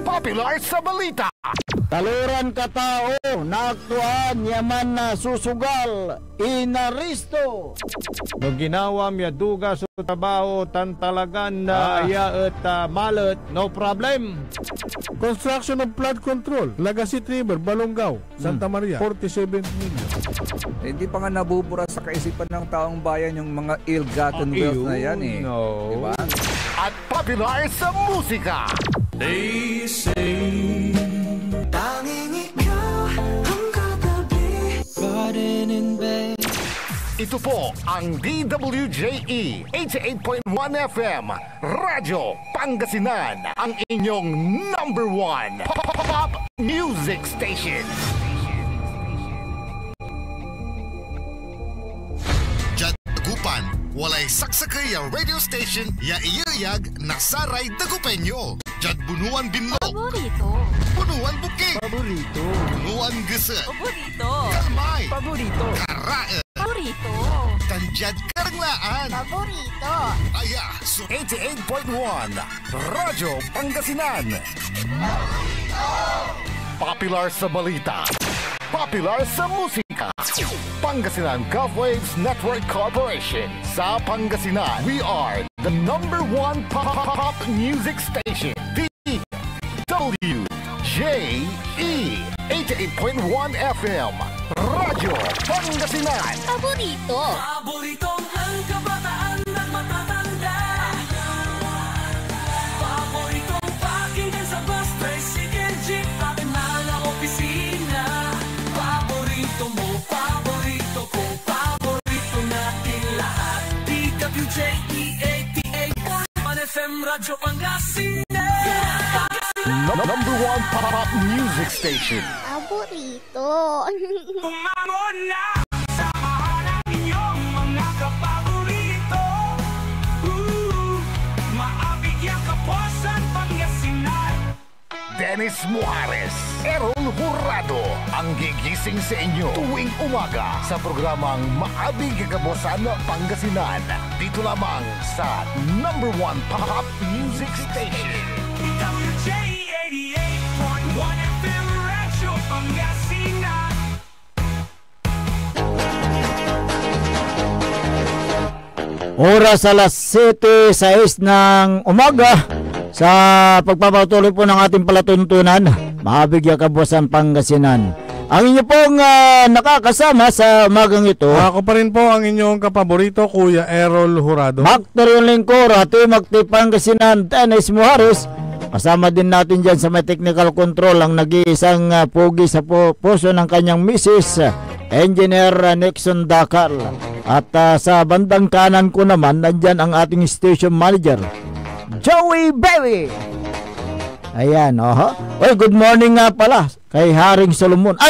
Popular sa balita. Taluran katao, naaktuan yaman na susugal, inaristo. No ginawa miya duga sa trabaho, tantalagan na iya at malat, no problem. Construction of flood control, Lagasit River, Balongaw, Santa Maria, 47 million. Hindi pa nga nabubura sa kaisipan ng taong bayan yung mga ill-gotten wealth na yan eh. No. Diba? At popular sa musika. They say tanging ikaw ang katabi, garden in bed. Ito po ang DWJE 88.1 FM Radyo Pangasinan, ang inyong number 1 pop music station. Dagupan, walay saksakay ang radio station ya iyayag nasaray dagupenyo. Jad bunuan binlo. Paborito. Bunuan bukid. Paborito. Bunuan geset. Paborito. Kalmay. Paborito. Karae. Paborito. Tanjad karanglaan. Paborito. Aya, so 88.1 Radyo Pangasinan. Popular sa balita. Popular sa musika. Pangasinan Golfwaves Network Corporation. Sa Pangasinan, we are the number 1 pop music station. DWJE 88.1 FM. Radyo Pangasinan. Paborito. Paboritong ang kabataan at matatanda. Paboritong pakinggan sa bus, tricycle, jeep at mga opisina. Paborito mo, paborito ko, paborito natin lahat. DWJE 88.1 FM Radyo Pangasinan. Number 1 pop music station. Paborito. Umamon na! Samahan ang inyong mga kapaborito. Maabigyan kapuasan Pangasinan. Dennis Muhares, Errol Hurado, ang gigising sa inyo tuwing umaga sa programang Maabig Kakabosan Pangasinan. Dito lamang sa number 1 pop music station. WJE 88.1 FM Radyo Pangasinan. Oras alas 7:06 ng umaga sa pagpapatuloy po ng ating palatuntunan, Maabig Kabuhasan Pangasinan. Ang inyo pong nakakasama sa umagang ito. Ako pa rin po ang inyong kapaborito, Kuya Errol Hurado. Mactorion Lingkora, Timacti Pangasinan, Dennis Muhares. Kasama din natin dyan sa may technical control ang nag-iisang pugi sa puso ng kanyang misis, Engineer Nixon Dakar. At sa bandang kanan ko naman, nandyan ang ating station manager, Joey Baby. Ayan, Oy, good morning nga pala kay Haring Solomon.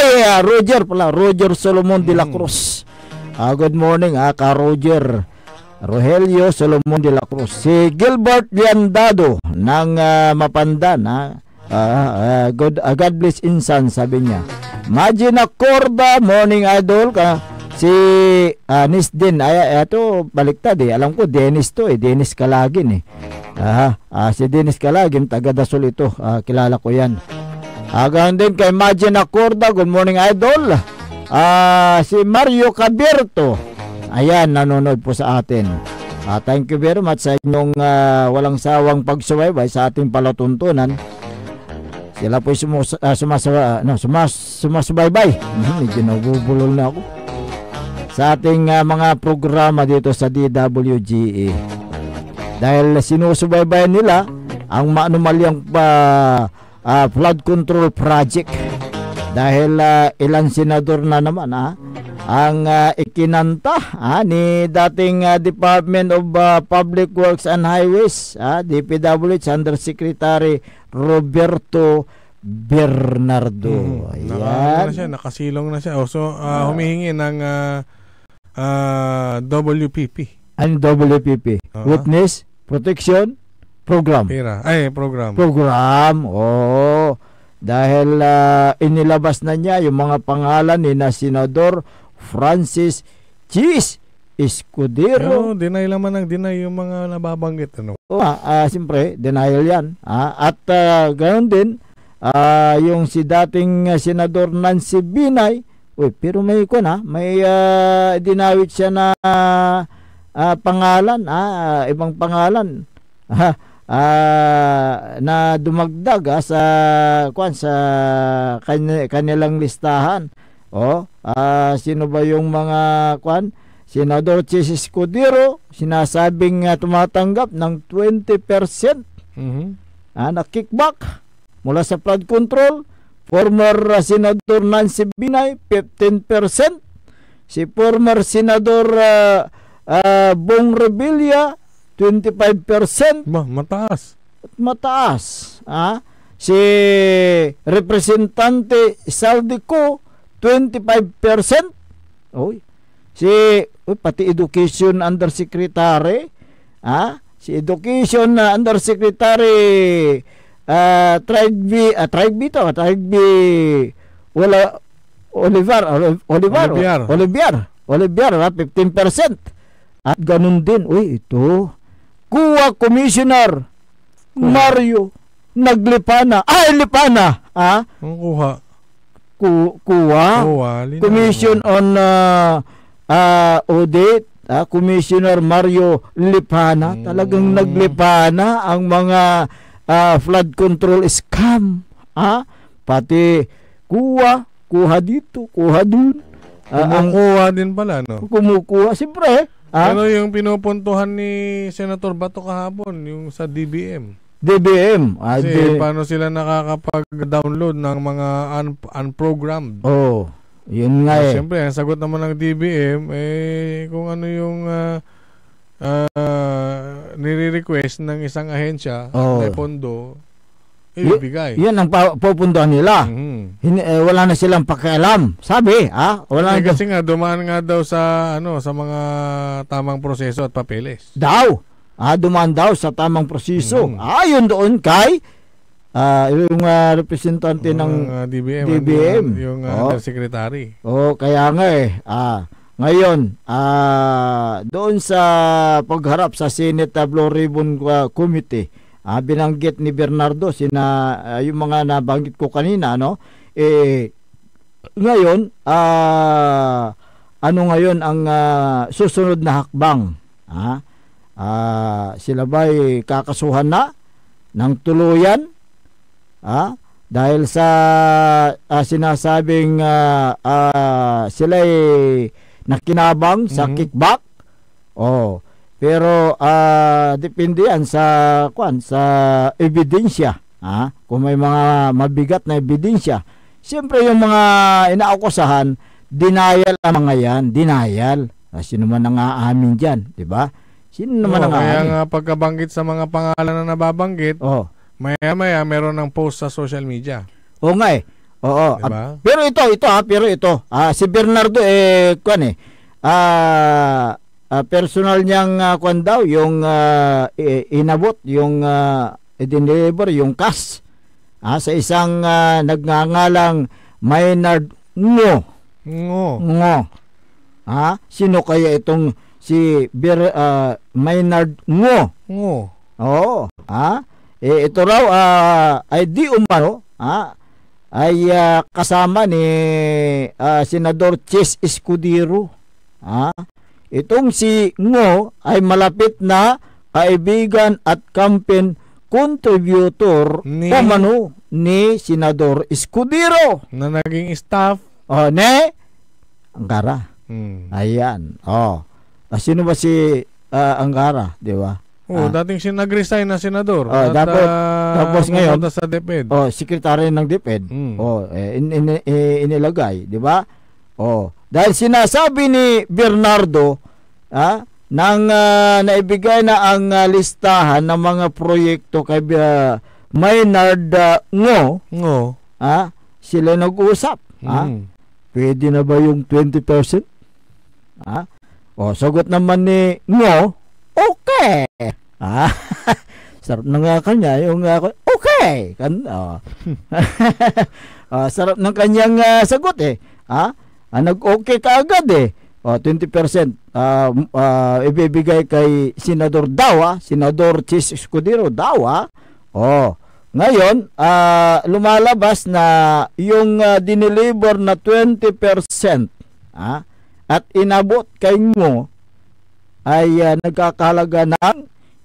Roger pala, Roger Solomon de la Cruz. Good morning ka Roger. Rogelio Solomon de la Cruz. Si Gilbert Liandado ng Mapandan. God bless insan, sabi niya. Magina Corda, morning idol ka. Si Nis din. Ito baliktad alam ko Dennis to Dennis Kalagin si Dennis Kalagin, taga Dasol ito. Kilala ko yan. Hanggang din kay Magina Corda, good morning idol. Si Mario Cabierto, ayan, nanonood po sa atin. Thank you very much sa inyong walang sawang pagsubaybay sa ating palatuntunan. Sila po sumasubaybay. Medyo nabubulol na ako sa ating mga programa dito sa DWGE. Dahil sinusubaybayan nila ang maanumalyang flood control project. Dahil ilang senador na naman ang ikinanta ni dating Department of Public Works and Highways, DPWH Undersecretary Roberto Bernardo. Ayan. Nakasilong na siya. So, humihingi ng WPP. Ano WPP? Witness Protection Program. Program. Dahil inilabas na niya yung mga pangalan ni na Senador Francis Cheese Escudero. Deny naman ng deny yung mga nababanggit. Ano? Siyempre, denial yan. At ganoon din, yung si dating Senador Nancy Binay, pero may dinawit siya na pangalan, ibang pangalan. Na dumagdag sa kanilang listahan. Sino ba yung mga Senador Chis Escudero, sinasabing tumatanggap ng 20% na kickback mula sa flood control. Former Senador Nancy Binay, 15%. Si former Senador Bong Revilla, 25%. Mataas. Si Representante Saldico, 25%. Pati Education Undersecretary, si Education Undersecretary Trigby Olivier, 15%. At ganun din, ito Kuwa Commissioner Mario Naglipana. Lipana. Ang kuha. Kuwa Commission on Audit, Commissioner Mario Lipana. Talagang naglipana ang mga flood control scam. Pati kuha dito, kuha dun. Kumukuha din pala, no? Kumukuha, siyempre. Ano yung pinupuntuhan ni Senator Bato kahapon, yung sa DBM? Kasi paano sila nakakapag-download ng mga unprogrammed? Yun nga Siyempre, ang sagot naman ng DBM, kung ano yung nire-request ng isang ahensya na pondo, ibigay. Yan ang pupundohan nila. Wala na silang pakialam. Sabi, kasi nga dumaan nga daw sa mga tamang proseso at papeles. Dumaan daw sa tamang proseso. Yun doon kay yung representante ng DBM. Yung undersecretary. Kaya nga ngayon, doon sa pagharap sa Senate Blue Ribbon Committee, binanggit ni Bernardo yung mga nabanggit ko kanina, ngayon ngayon ang susunod na hakbang? Sila ba'y kakasuhan na ng tuluyan? Dahil sa sinasabing sila'y nakinabang sa kickback? Pero depende yan sa ebidensya. Kung may mga mabigat na ebidensya. Siyempre yung mga inaakusahan, denial ang mga yan. Denial. Sino man ang aamin dyan, di ba? Sino naman ang aamin? Kaya nga pagkabanggit sa mga pangalan na nababanggit, maya-maya meron ng post sa social media. Diba? Pero ito, si Bernardo personal niyang daw yung inabot yung i-deliver yung cash sa isang nagngangalang Maynard Ngo. Sino kaya itong si Maynard Ngo? Ito raw ay di umano ay kasama ni Senador Chis Escudero. Itong si Ngo ay malapit na kaibigan at campaign contributor ni Senador Escudero na naging staff Angara. Ayan. Sino ba si Angara, di ba? Dating nag-resign na senador. Tapos ngayon sa DepEd. Sekretary ng DepEd. Inilagay, di ba? Dahil sinasabi ni Bernardo nang naibigay na ang listahan ng mga proyekto kay Maynard Ngo, sila nag-usap. Pwede na ba yung 20%? Sagot naman ni Ngo, okay. Sarap na nga kanya yung okay. Sarap ng kanyang sagot nag-okay ka agad 20% ibibigay kay Senador Dawa, Senador Chis Escudero Dawa. Ngayon, lumalabas na yung dineliver na 20% at inabot kay mo ay nagkakahalaga ng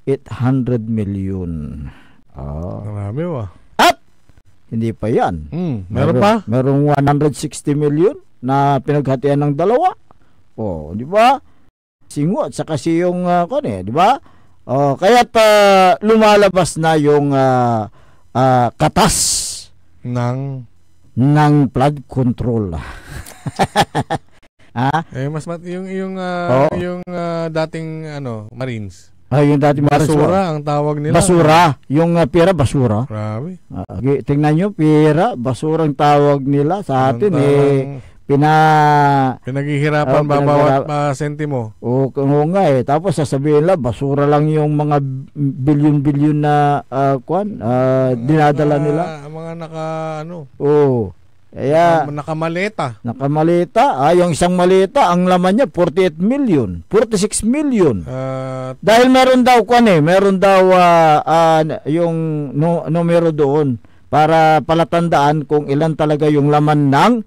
800 million. Marami ba? At hindi pa yan. Meron pa? Merong 160 million na pinaghatian ng dalawa. Di ba? Singo at saka si yung di ba? Kaya't lumalabas na yung katas ng flood control. Mas yung dating Marines. Yung dating Marines. Basura ang tawag nila. Basura. Yung pera, basura. Grabe. Tingnan nyo, pera, basura ang tawag nila sa atin. Pinaghihirapan ba bawat sentimo? Oo nga Tapos sasabihin lang, basura lang yung mga bilyon-bilyon na dinadala nila. Mga Kaya nakamaleta. Yung isang maleta, ang laman niya 48 million, 46 million. Dahil meron daw yung numero doon para palatandaan kung ilan talaga yung laman ng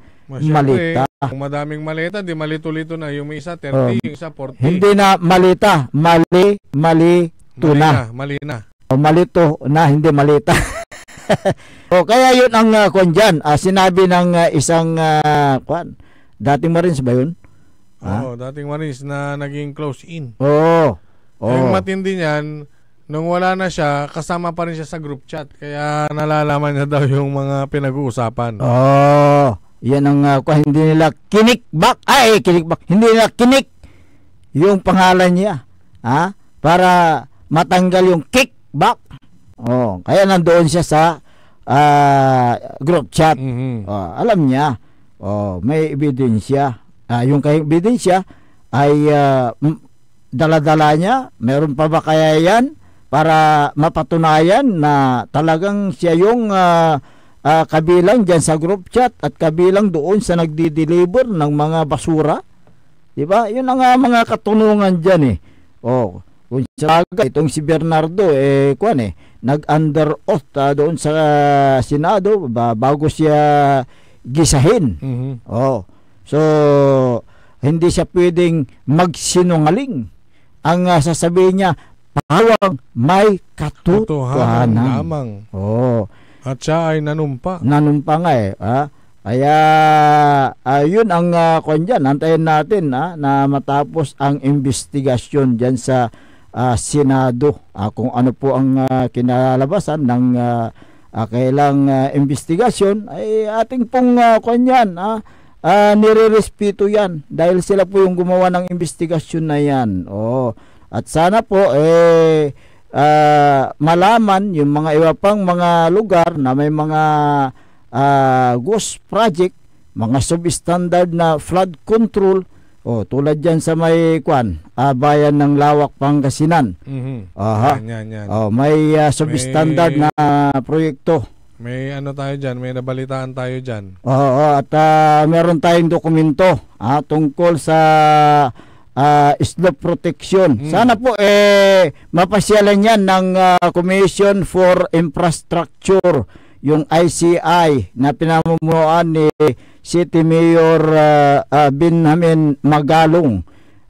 maleta. Kung madaming maleta, di malito-lito na. Yung isa 30, yung isa 40. Hindi na malita, malito na. Mali na. Malito na, hindi malita. Kaya yun ang dyan. Sinabi ng isang dating Marines ba yun? Dating Marines na naging close in. Yung matindi niyan, nung wala na siya, kasama pa rin siya sa group chat. Kaya nalalaman niya daw yung mga pinag-uusapan. Yan ang hindi nila kinikbak. Hindi nila kinik yung pangalan niya. Para matanggal yung kickback. Kaya nandoon siya sa group chat. Alam niya. May ebidensya. Yung kay ebidensya ay dala-dala niya. Meron pa ba kaya yan para mapatunayan na talagang siya yung kabilang dyan sa group chat at kabilang doon sa nagdi-deliver ng mga basura? Diba? Yun ang mga katunungan dyan Kung saga, itong si Bernardo, nag-under oath doon sa Senado bago siya gisahin. So, hindi siya pwedeng magsinungaling. Ang sasabihin niya, pawang may katotohanan lamang. At siya ay nanumpa. Nanumpa nga Kaya, yun ang dyan. Antayin natin na matapos ang investigasyon dyan sa Senado. Kung ano po ang kinalabasan ng kailang investigasyon, ay ating pong nire-respeto yan. Dahil sila po yung gumawa ng investigasyon na yan. At sana po, malaman yung mga iba pang mga lugar na may mga ghost project, mga substandard na flood control, tulad dyan sa may bayan ng Lawak, Pangasinan. Yan. May substandard na proyekto. May tayo dyan, may nabalitaan tayo dyan. At meron tayong dokumento tungkol sa slope protection. Sana po mapasyalan yan ng Commission for Infrastructure, yung ICI na pinamumunuan ni City Mayor Benjamin Magalong,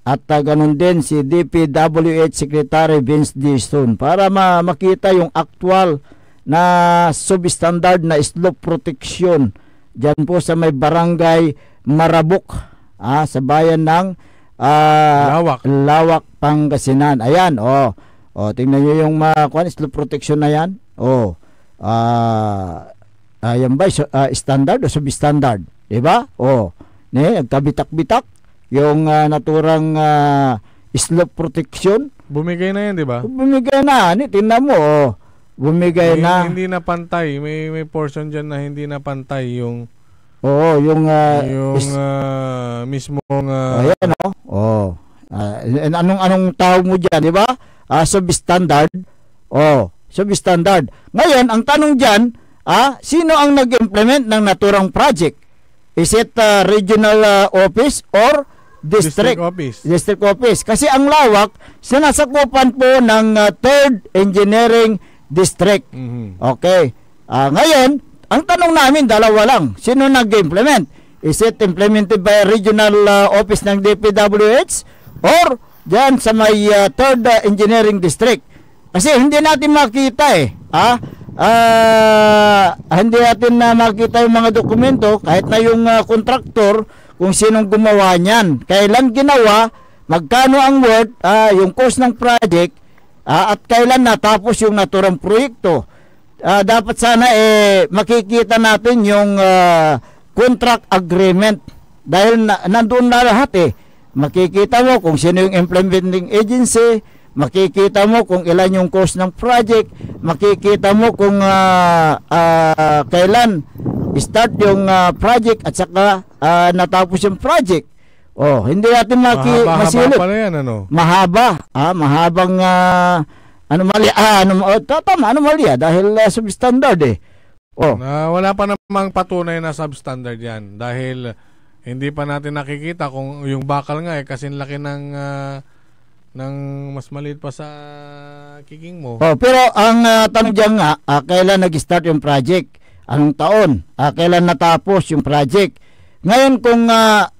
at ganun din si DPWH Secretary Vince Dizon, para makita yung actual na substandard na slope protection dyan po sa may barangay Marabuk, sa bayan ng Lawak, Pangasinan. Ayan, tingnan nyo yung slope protection na yan. Yan ba standard o substandard, diba? Nagkabitak-bitak yung naturang slope protection. Bumigay na yan, diba? Bumigay na, tingnan mo, bumigay na. Hindi na pantay, may portion dyan na hindi na pantay yung mismong ayan anong tawag mo dyan, diba? Substandard. Substandard. Ngayon, ang tanong dyan, sino ang nag-implement ng naturang project? Is it regional office or District Office. District Office. Kasi ang lawak, sinasakupan po ng 3rd Engineering District. Okay. Ngayon, ang tanong namin, dalawa lang. Sino nag-implement? Is it implemented by regional office ng DPWH or dyan sa may 3rd Engineering District? Kasi hindi natin makita hindi natin makita yung mga dokumento kahit na yung kontraktor kung sinong gumawa niyan. Kailan ginawa, magkano ang worth, yung cost ng project, at kailan natapos yung naturang proyekto. Dapat sana makikita natin yung contract agreement dahil nandoon na lahat makikita mo kung sino yung implementing agency, makikita mo kung ilan yung cost ng project, makikita mo kung kailan start yung project at saka natapos yung project. Hindi natin masilip. Mahaba pala yan, ano? Mahaba. Mahabang anomalya dahil substandard wala pa namang patunay na substandard yan dahil hindi pa natin nakikita kung yung bakal nga kasi laki ng mas maliit pa sa kicking mo. Pero ang tanong dyan nga, kailan nag-start yung project? Anong taon? Kailan natapos yung project? Ngayon kung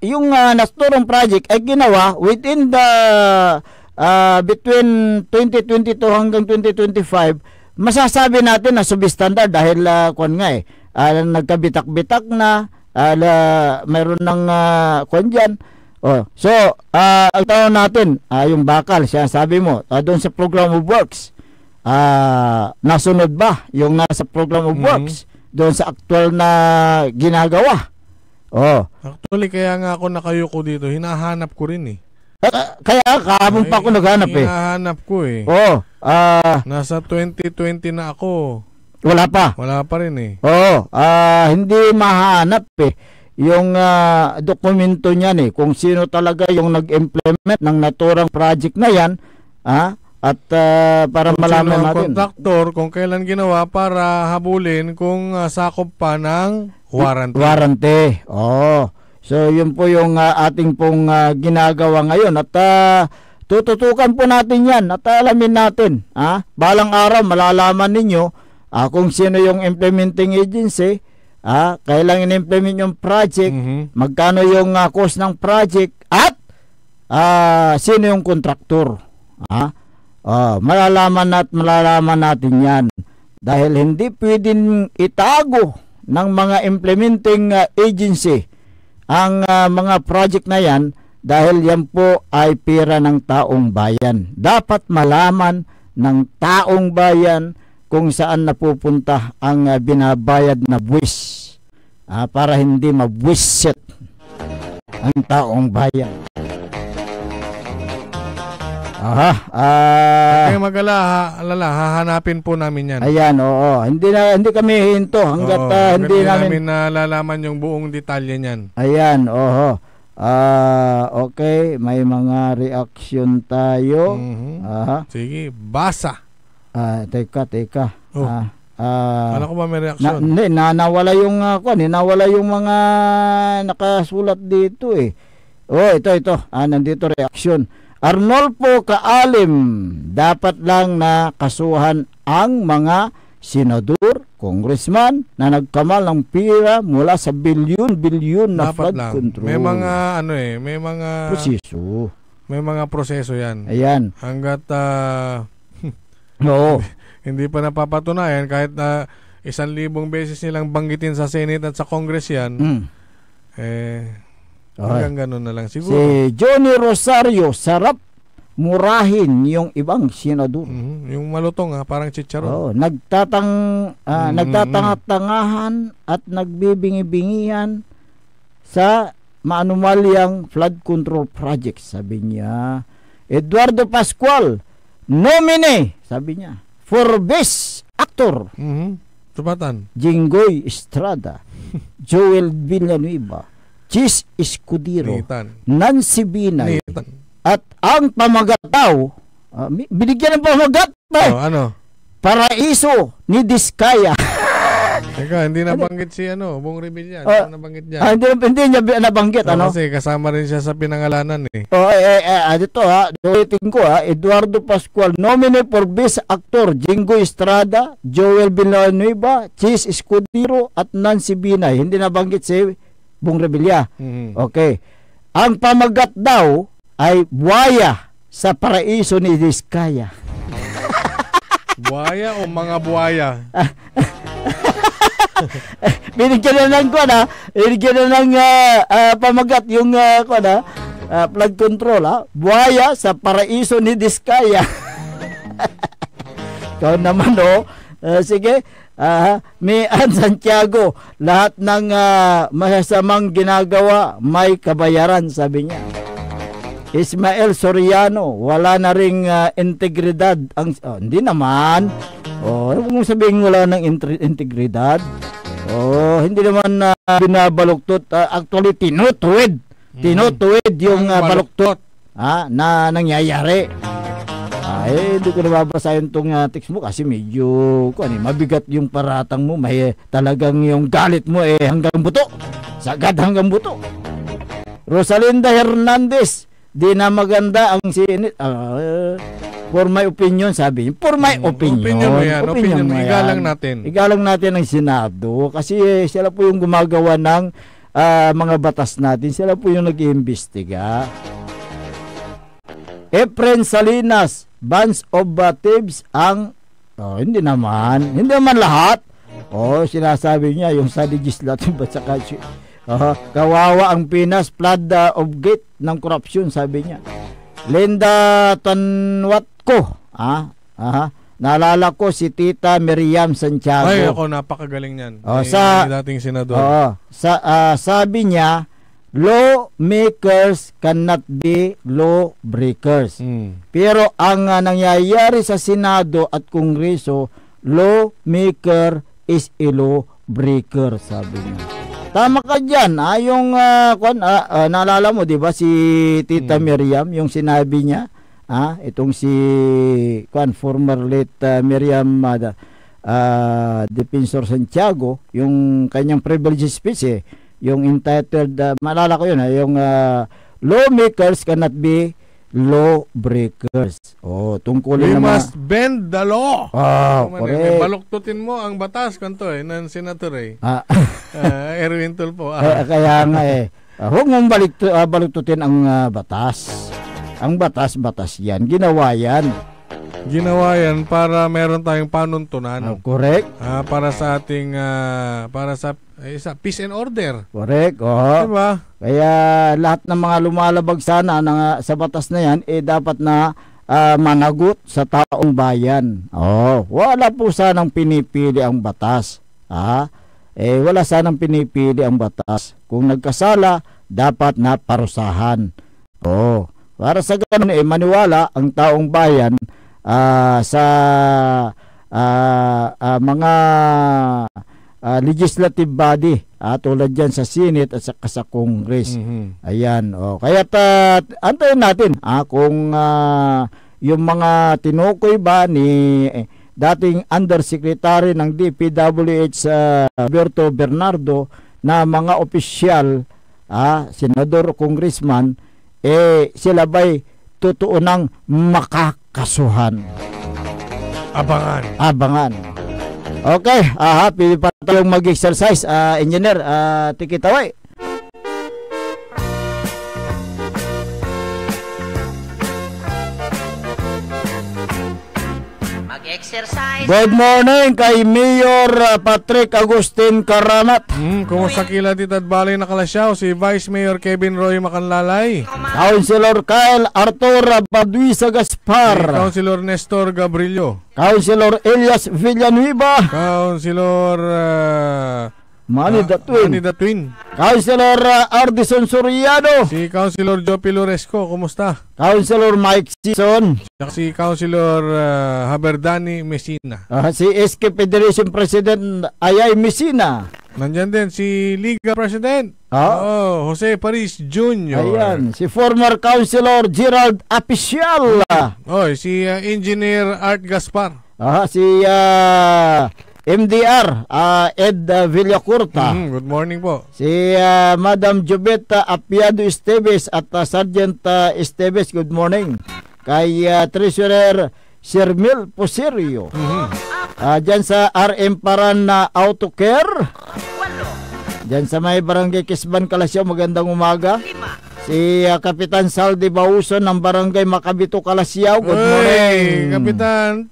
yung naturang project ay ginawa within the between 2022 hanggang 2025, masasabi natin na substandard dahil nagkabitak-bitak na, mayroon ng dyan. So, ang tanong natin, yung bakal, siya sabi mo, doon sa program of works, nasunod ba yung nasa program of works doon sa actual na ginagawa? Actually, kaya nga ako nakayuko dito, hinahanap ko rin kaya kahapon pa ako naghanap hinahanap ko nasa 2020 na ako. Wala pa rin hindi mahanap yung dokumento niyan kung sino talaga yung nag-implement ng naturang project na yan at para kung malaman natin kontraktor kung kailan ginawa para habulin kung sakop pa ng warranty. So yun po yung ating pong ginagawa ngayon at tututukan po natin yan at alamin natin. Balang araw malalaman ninyo kung sino yung implementing agency, kailan in-implement yung project, magkano yung cost ng project at sino yung kontraktor. Malalaman natin yan dahil hindi pwedeng itago ng mga implementing agency ang mga project na yan dahil yan po ay pera ng taong bayan. Dapat malaman ng taong bayan kung saan napupunta ang binabayad na buwis para hindi mabwisit ang taong bayan. Kaya mag-alala, hahanapin po namin yan. Ayan, hindi kami hinto hanggat hindi namin nalalaman yung buong detalye niyan. Ayan, okay, may mga reaction tayo. Sige, basa. Teka. Alam ko ba may reaction? Nawala yung nawala yung mga nakasulat dito ito. Nandito reaction. Arnolfo Kaalim, dapat lang na kasuhan ang mga senador, congressman na nagkamal ng pira mula sa bilyon-bilyon na flood control. May mga may mga proseso. May mga proseso yan. Ayan. Hanggat hindi pa napapatunayan kahit 1,000 beses nilang banggitin sa Senate at sa Congress yan. Hanggang ganun na lang siguro. Si Johnny Rosario, sarap murahin yung ibang senador. Yung malutong parang chicharon. Nagtatangatangahan at nagbibingi-bingihan sa maanumalyang flood control project, sabi niya. Eduardo Pascual, nominee, sabi niya, for best actor. Tupatan. Jinggoy Estrada, Joel Villanueva, Chis Escudero, Nancy Binay, at ang pamagat daw, binigyan ng pamagat ano? Paraiso ni Diskaya. Teka, hindi nabanggit si Bong Revilla. Hindi nabanggit niya. Hindi niya nabanggit, Kasi kasama rin siya sa pinangalanan eh. Dito ulitin ko Eduardo Pascual, nominee for Best Actor, Jingo Estrada, Joel Villanueva, Chis Escudero, at Nancy Binay. Hindi nabanggit si Bong Revilla. Okay. Ang pamagat daw ay buwaya sa paraiso ni Diskaya. Buwaya o mga buwaya? Binigyan na ng pamagat yung flood control buwaya sa paraiso ni Diskaya. Ikaw naman sige, Mian Santiago, lahat ng masasamang ginagawa may kabayaran, sabi niya. Ismael Soriano, wala na ring integridad ang hindi naman. Huwag mong sabihin wala ng integridad. Hindi naman binabaluktot, actually tinutuwid yung baluktot na nangyayari. Hindi ko nababasahin tong text mo kasi medyo mabigat yung paratang mo, may talagang yung galit mo hanggang buto, sagad hanggang buto. Rosalinda Hernandez, di na maganda ang sinit. For my opinion, sabi niya. For my opinion. Opinion mo. Igalang natin. Igalang natin ang Senado kasi sila po yung gumagawa ng mga batas natin. Sila po yung nag-iimbestiga. Efren Salinas, bunch of thieves ang hindi naman lahat. Sinasabi niya yung sa legislative at saka kawawa ang Pinas, flood of gate ng korupsyon, sabi niya. Linda Tanwatko, naalala ko si Tita Miriam Santiago. Ay, ako napakagaling niyan. Dating senador. Sabi niya, lawmakers cannot be lawbreakers. Pero ang nangyayari sa Senado at Kongreso, lawmaker is a lawbreaker, sabi niya. Tama ka dyan, yung naalala mo, di ba, si Tita Miriam, yung sinabi niya, itong si former late Miriam Defensor Santiago, yung kanyang privilege speech, yung entitled, maalala ko yun, yung lawmakers cannot be lawbreakers. Tungkulin We must bend the law. Correct. Baluktutin mo ang batas kanto ng senator Erwin Tulfo. Kaya nga huwag mong baluktutin ang batas. Ang batas yan. Ginawa yan para meron tayong panuntunan. Correct. Para sa ating para sa peace and order. Correct. Diba? Kaya lahat ng mga lumalabag sana sa batas na yan dapat na managot sa taong bayan. Wala po sanang pinipili ang batas. Wala sanang pinipili ang batas. Kung nagkasala, dapat na parusahan. Para sa ganun maniwala ang taong bayan sa mga legislative body tulad dyan sa Senate at sa Congress. Ayan. Kaya antayin natin kung yung mga tinukoy ba ni dating Undersecretary ng DPWH Alberto Bernardo na mga opisyal, senador o congressman, sila ba'y totoo nang makakasuhan? Abangan. Okay, pili pa tayong mag-exercise. Engineer, take it away. Mag-exercise. Good morning kay Mayor Patrick Agustin Karamat. Kumusta kila Titad Balay na Kalasyaw, si Vice Mayor Kevin Roy Macanlalay, Councilor Kyle Artur Baduisa Gaspar, Councilor Nestor Gabrillo, Councilor Elias Villanueva, Councilor Manny the Twin, Councilor Ardison Soriano, si Councilor Jopi Loresco, kumusta? Councilor Mike Sison, si Councilor Haberdani Messina, si SK Federation President Ayay Messina. Nandyan din si Liga President Jose Paris Jr. Ayan, si former Councilor Gerald Apicial. Si Engineer Art Gaspar. Si MDR, Ed Villacurta. Good morning po. Si Madam Jubeta Apiado Esteves at Sergeant Esteves, good morning. Kay Treasurer Sirmil Posirio. Dyan sa RM Paran na Auto Care. Dyan sa may Barangay Kisban, Kalasyaw, magandang umaga. Si Kapitan Saldi Bauson ng Barangay Makabito, Kalasyaw, good morning. Kapitan.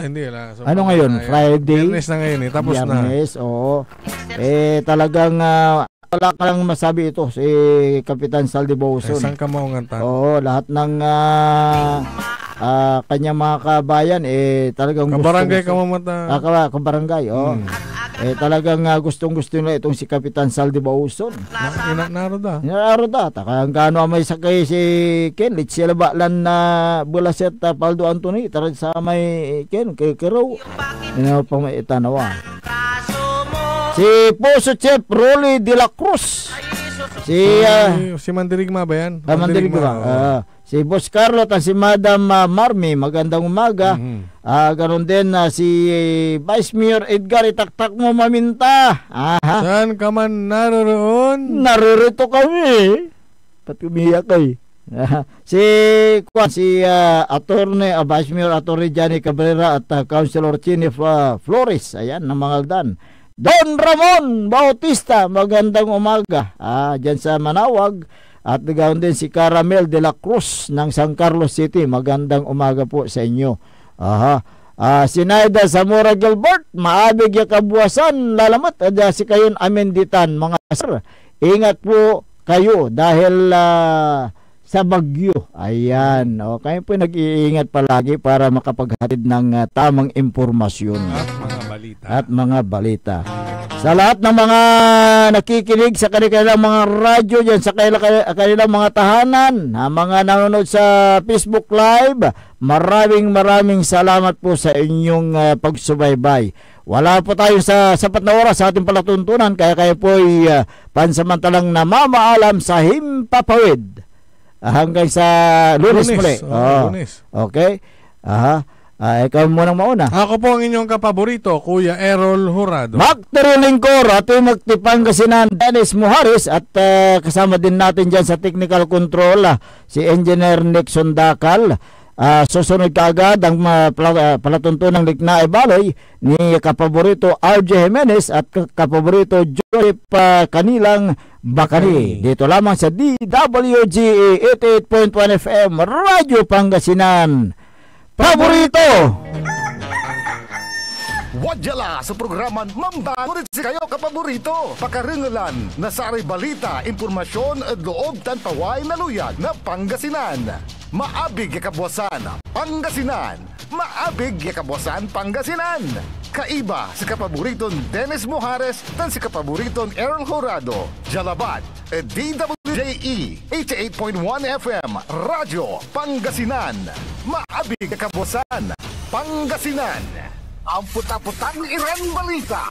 Hindi lang. So, ano ngayon? Friday? Biyernes na ngayon eh. Tapos Biyernes, na. Oo. Talagang wala ka lang masabi ito si Kapitan Saldi Bauson. Saan ka maungantan? Oo, lahat ng kanyang mga kabayan talagang kabarangay ka mamata. Kabarangay, oo. Talagang gustong-gusto nila itong si Kapitan Saldi Bauson. Naroda. Kaya gaano may sakay si Ken, sila balan na Bulaset Paldo Anthony, taran sa may Ken, kiraw. Pang may itanawa. Si Poso Chef Rolly de la Cruz. Si Mandirigma ba yan? Mandirigma. Si Boss Carlo at si Madam Marmi, magandang umaga. Ganon din si Vice Mayor Edgar, itaktak mo maminta. Saan ka man naroroon? Naririto kami. Pati umiyak eh. Si Attorney Vice Mayor Attorney Johnny Cabrera at Councilor Chini Flores, ayan, ng Mangaldan. Don Ramon Bautista, magandang umaga. Dyan sa Manawag. At ganoon din si Caramel de la Cruz ng San Carlos City. Magandang umaga po sa inyo. Si Naida Zamora Gilbert, maabig ya kabuwasan, lalamat. Si kayon amenditan, mga sir. Ingat po kayo dahil sa bagyo. Ayan. Kayo po nag-iingat palagi para makapaghatid ng tamang impormasyon. At mga balita. Sa lahat ng mga nakikinig sa kanilang mga radyo dyan, sa kanilang mga tahanan, mga nanonood sa Facebook Live, maraming salamat po sa inyong pagsubaybay. Wala po tayo sa sapat na oras sa ating palatuntunan, kaya kayo po ay pansamantalang namamaalam sa Himpapawid. Hanggang sa Lunes muli. Lunes. Okay? Ikaw munang mauna. Ako po ang inyong kapaborito, Kuya Errol Jurado. Magturulingkor, ating magtipangasinan Dennis Muharis at kasama din natin dyan sa technical control si Engineer Nixon Dakal. Susunod kaagad ang palatuntunang Liknae Baloy ni kapaborito RJ Jimenez at kapaborito Joseph Kanilang Bakari. Dito lamang sa DWG 88.1 FM Radyo Pangasinan. Paborito! Wadyala sa programan Mambangurit si kayo kapaborito. Pakaringalan na sari balita, impormasyon at loob tanpaway na luyag na Pangasinan. Maabig yakabwasan Pangasinan. Maabig yakabwasan Pangasinan. Kaiba si kapaboriton Dennis Muhares tan si kapaboriton Errol Jurado. Jalabat DWJE 88.1 FM Radyo Pangasinan. Maabig yakabwasan Pangasinan. Ang puta-putang Iran balita.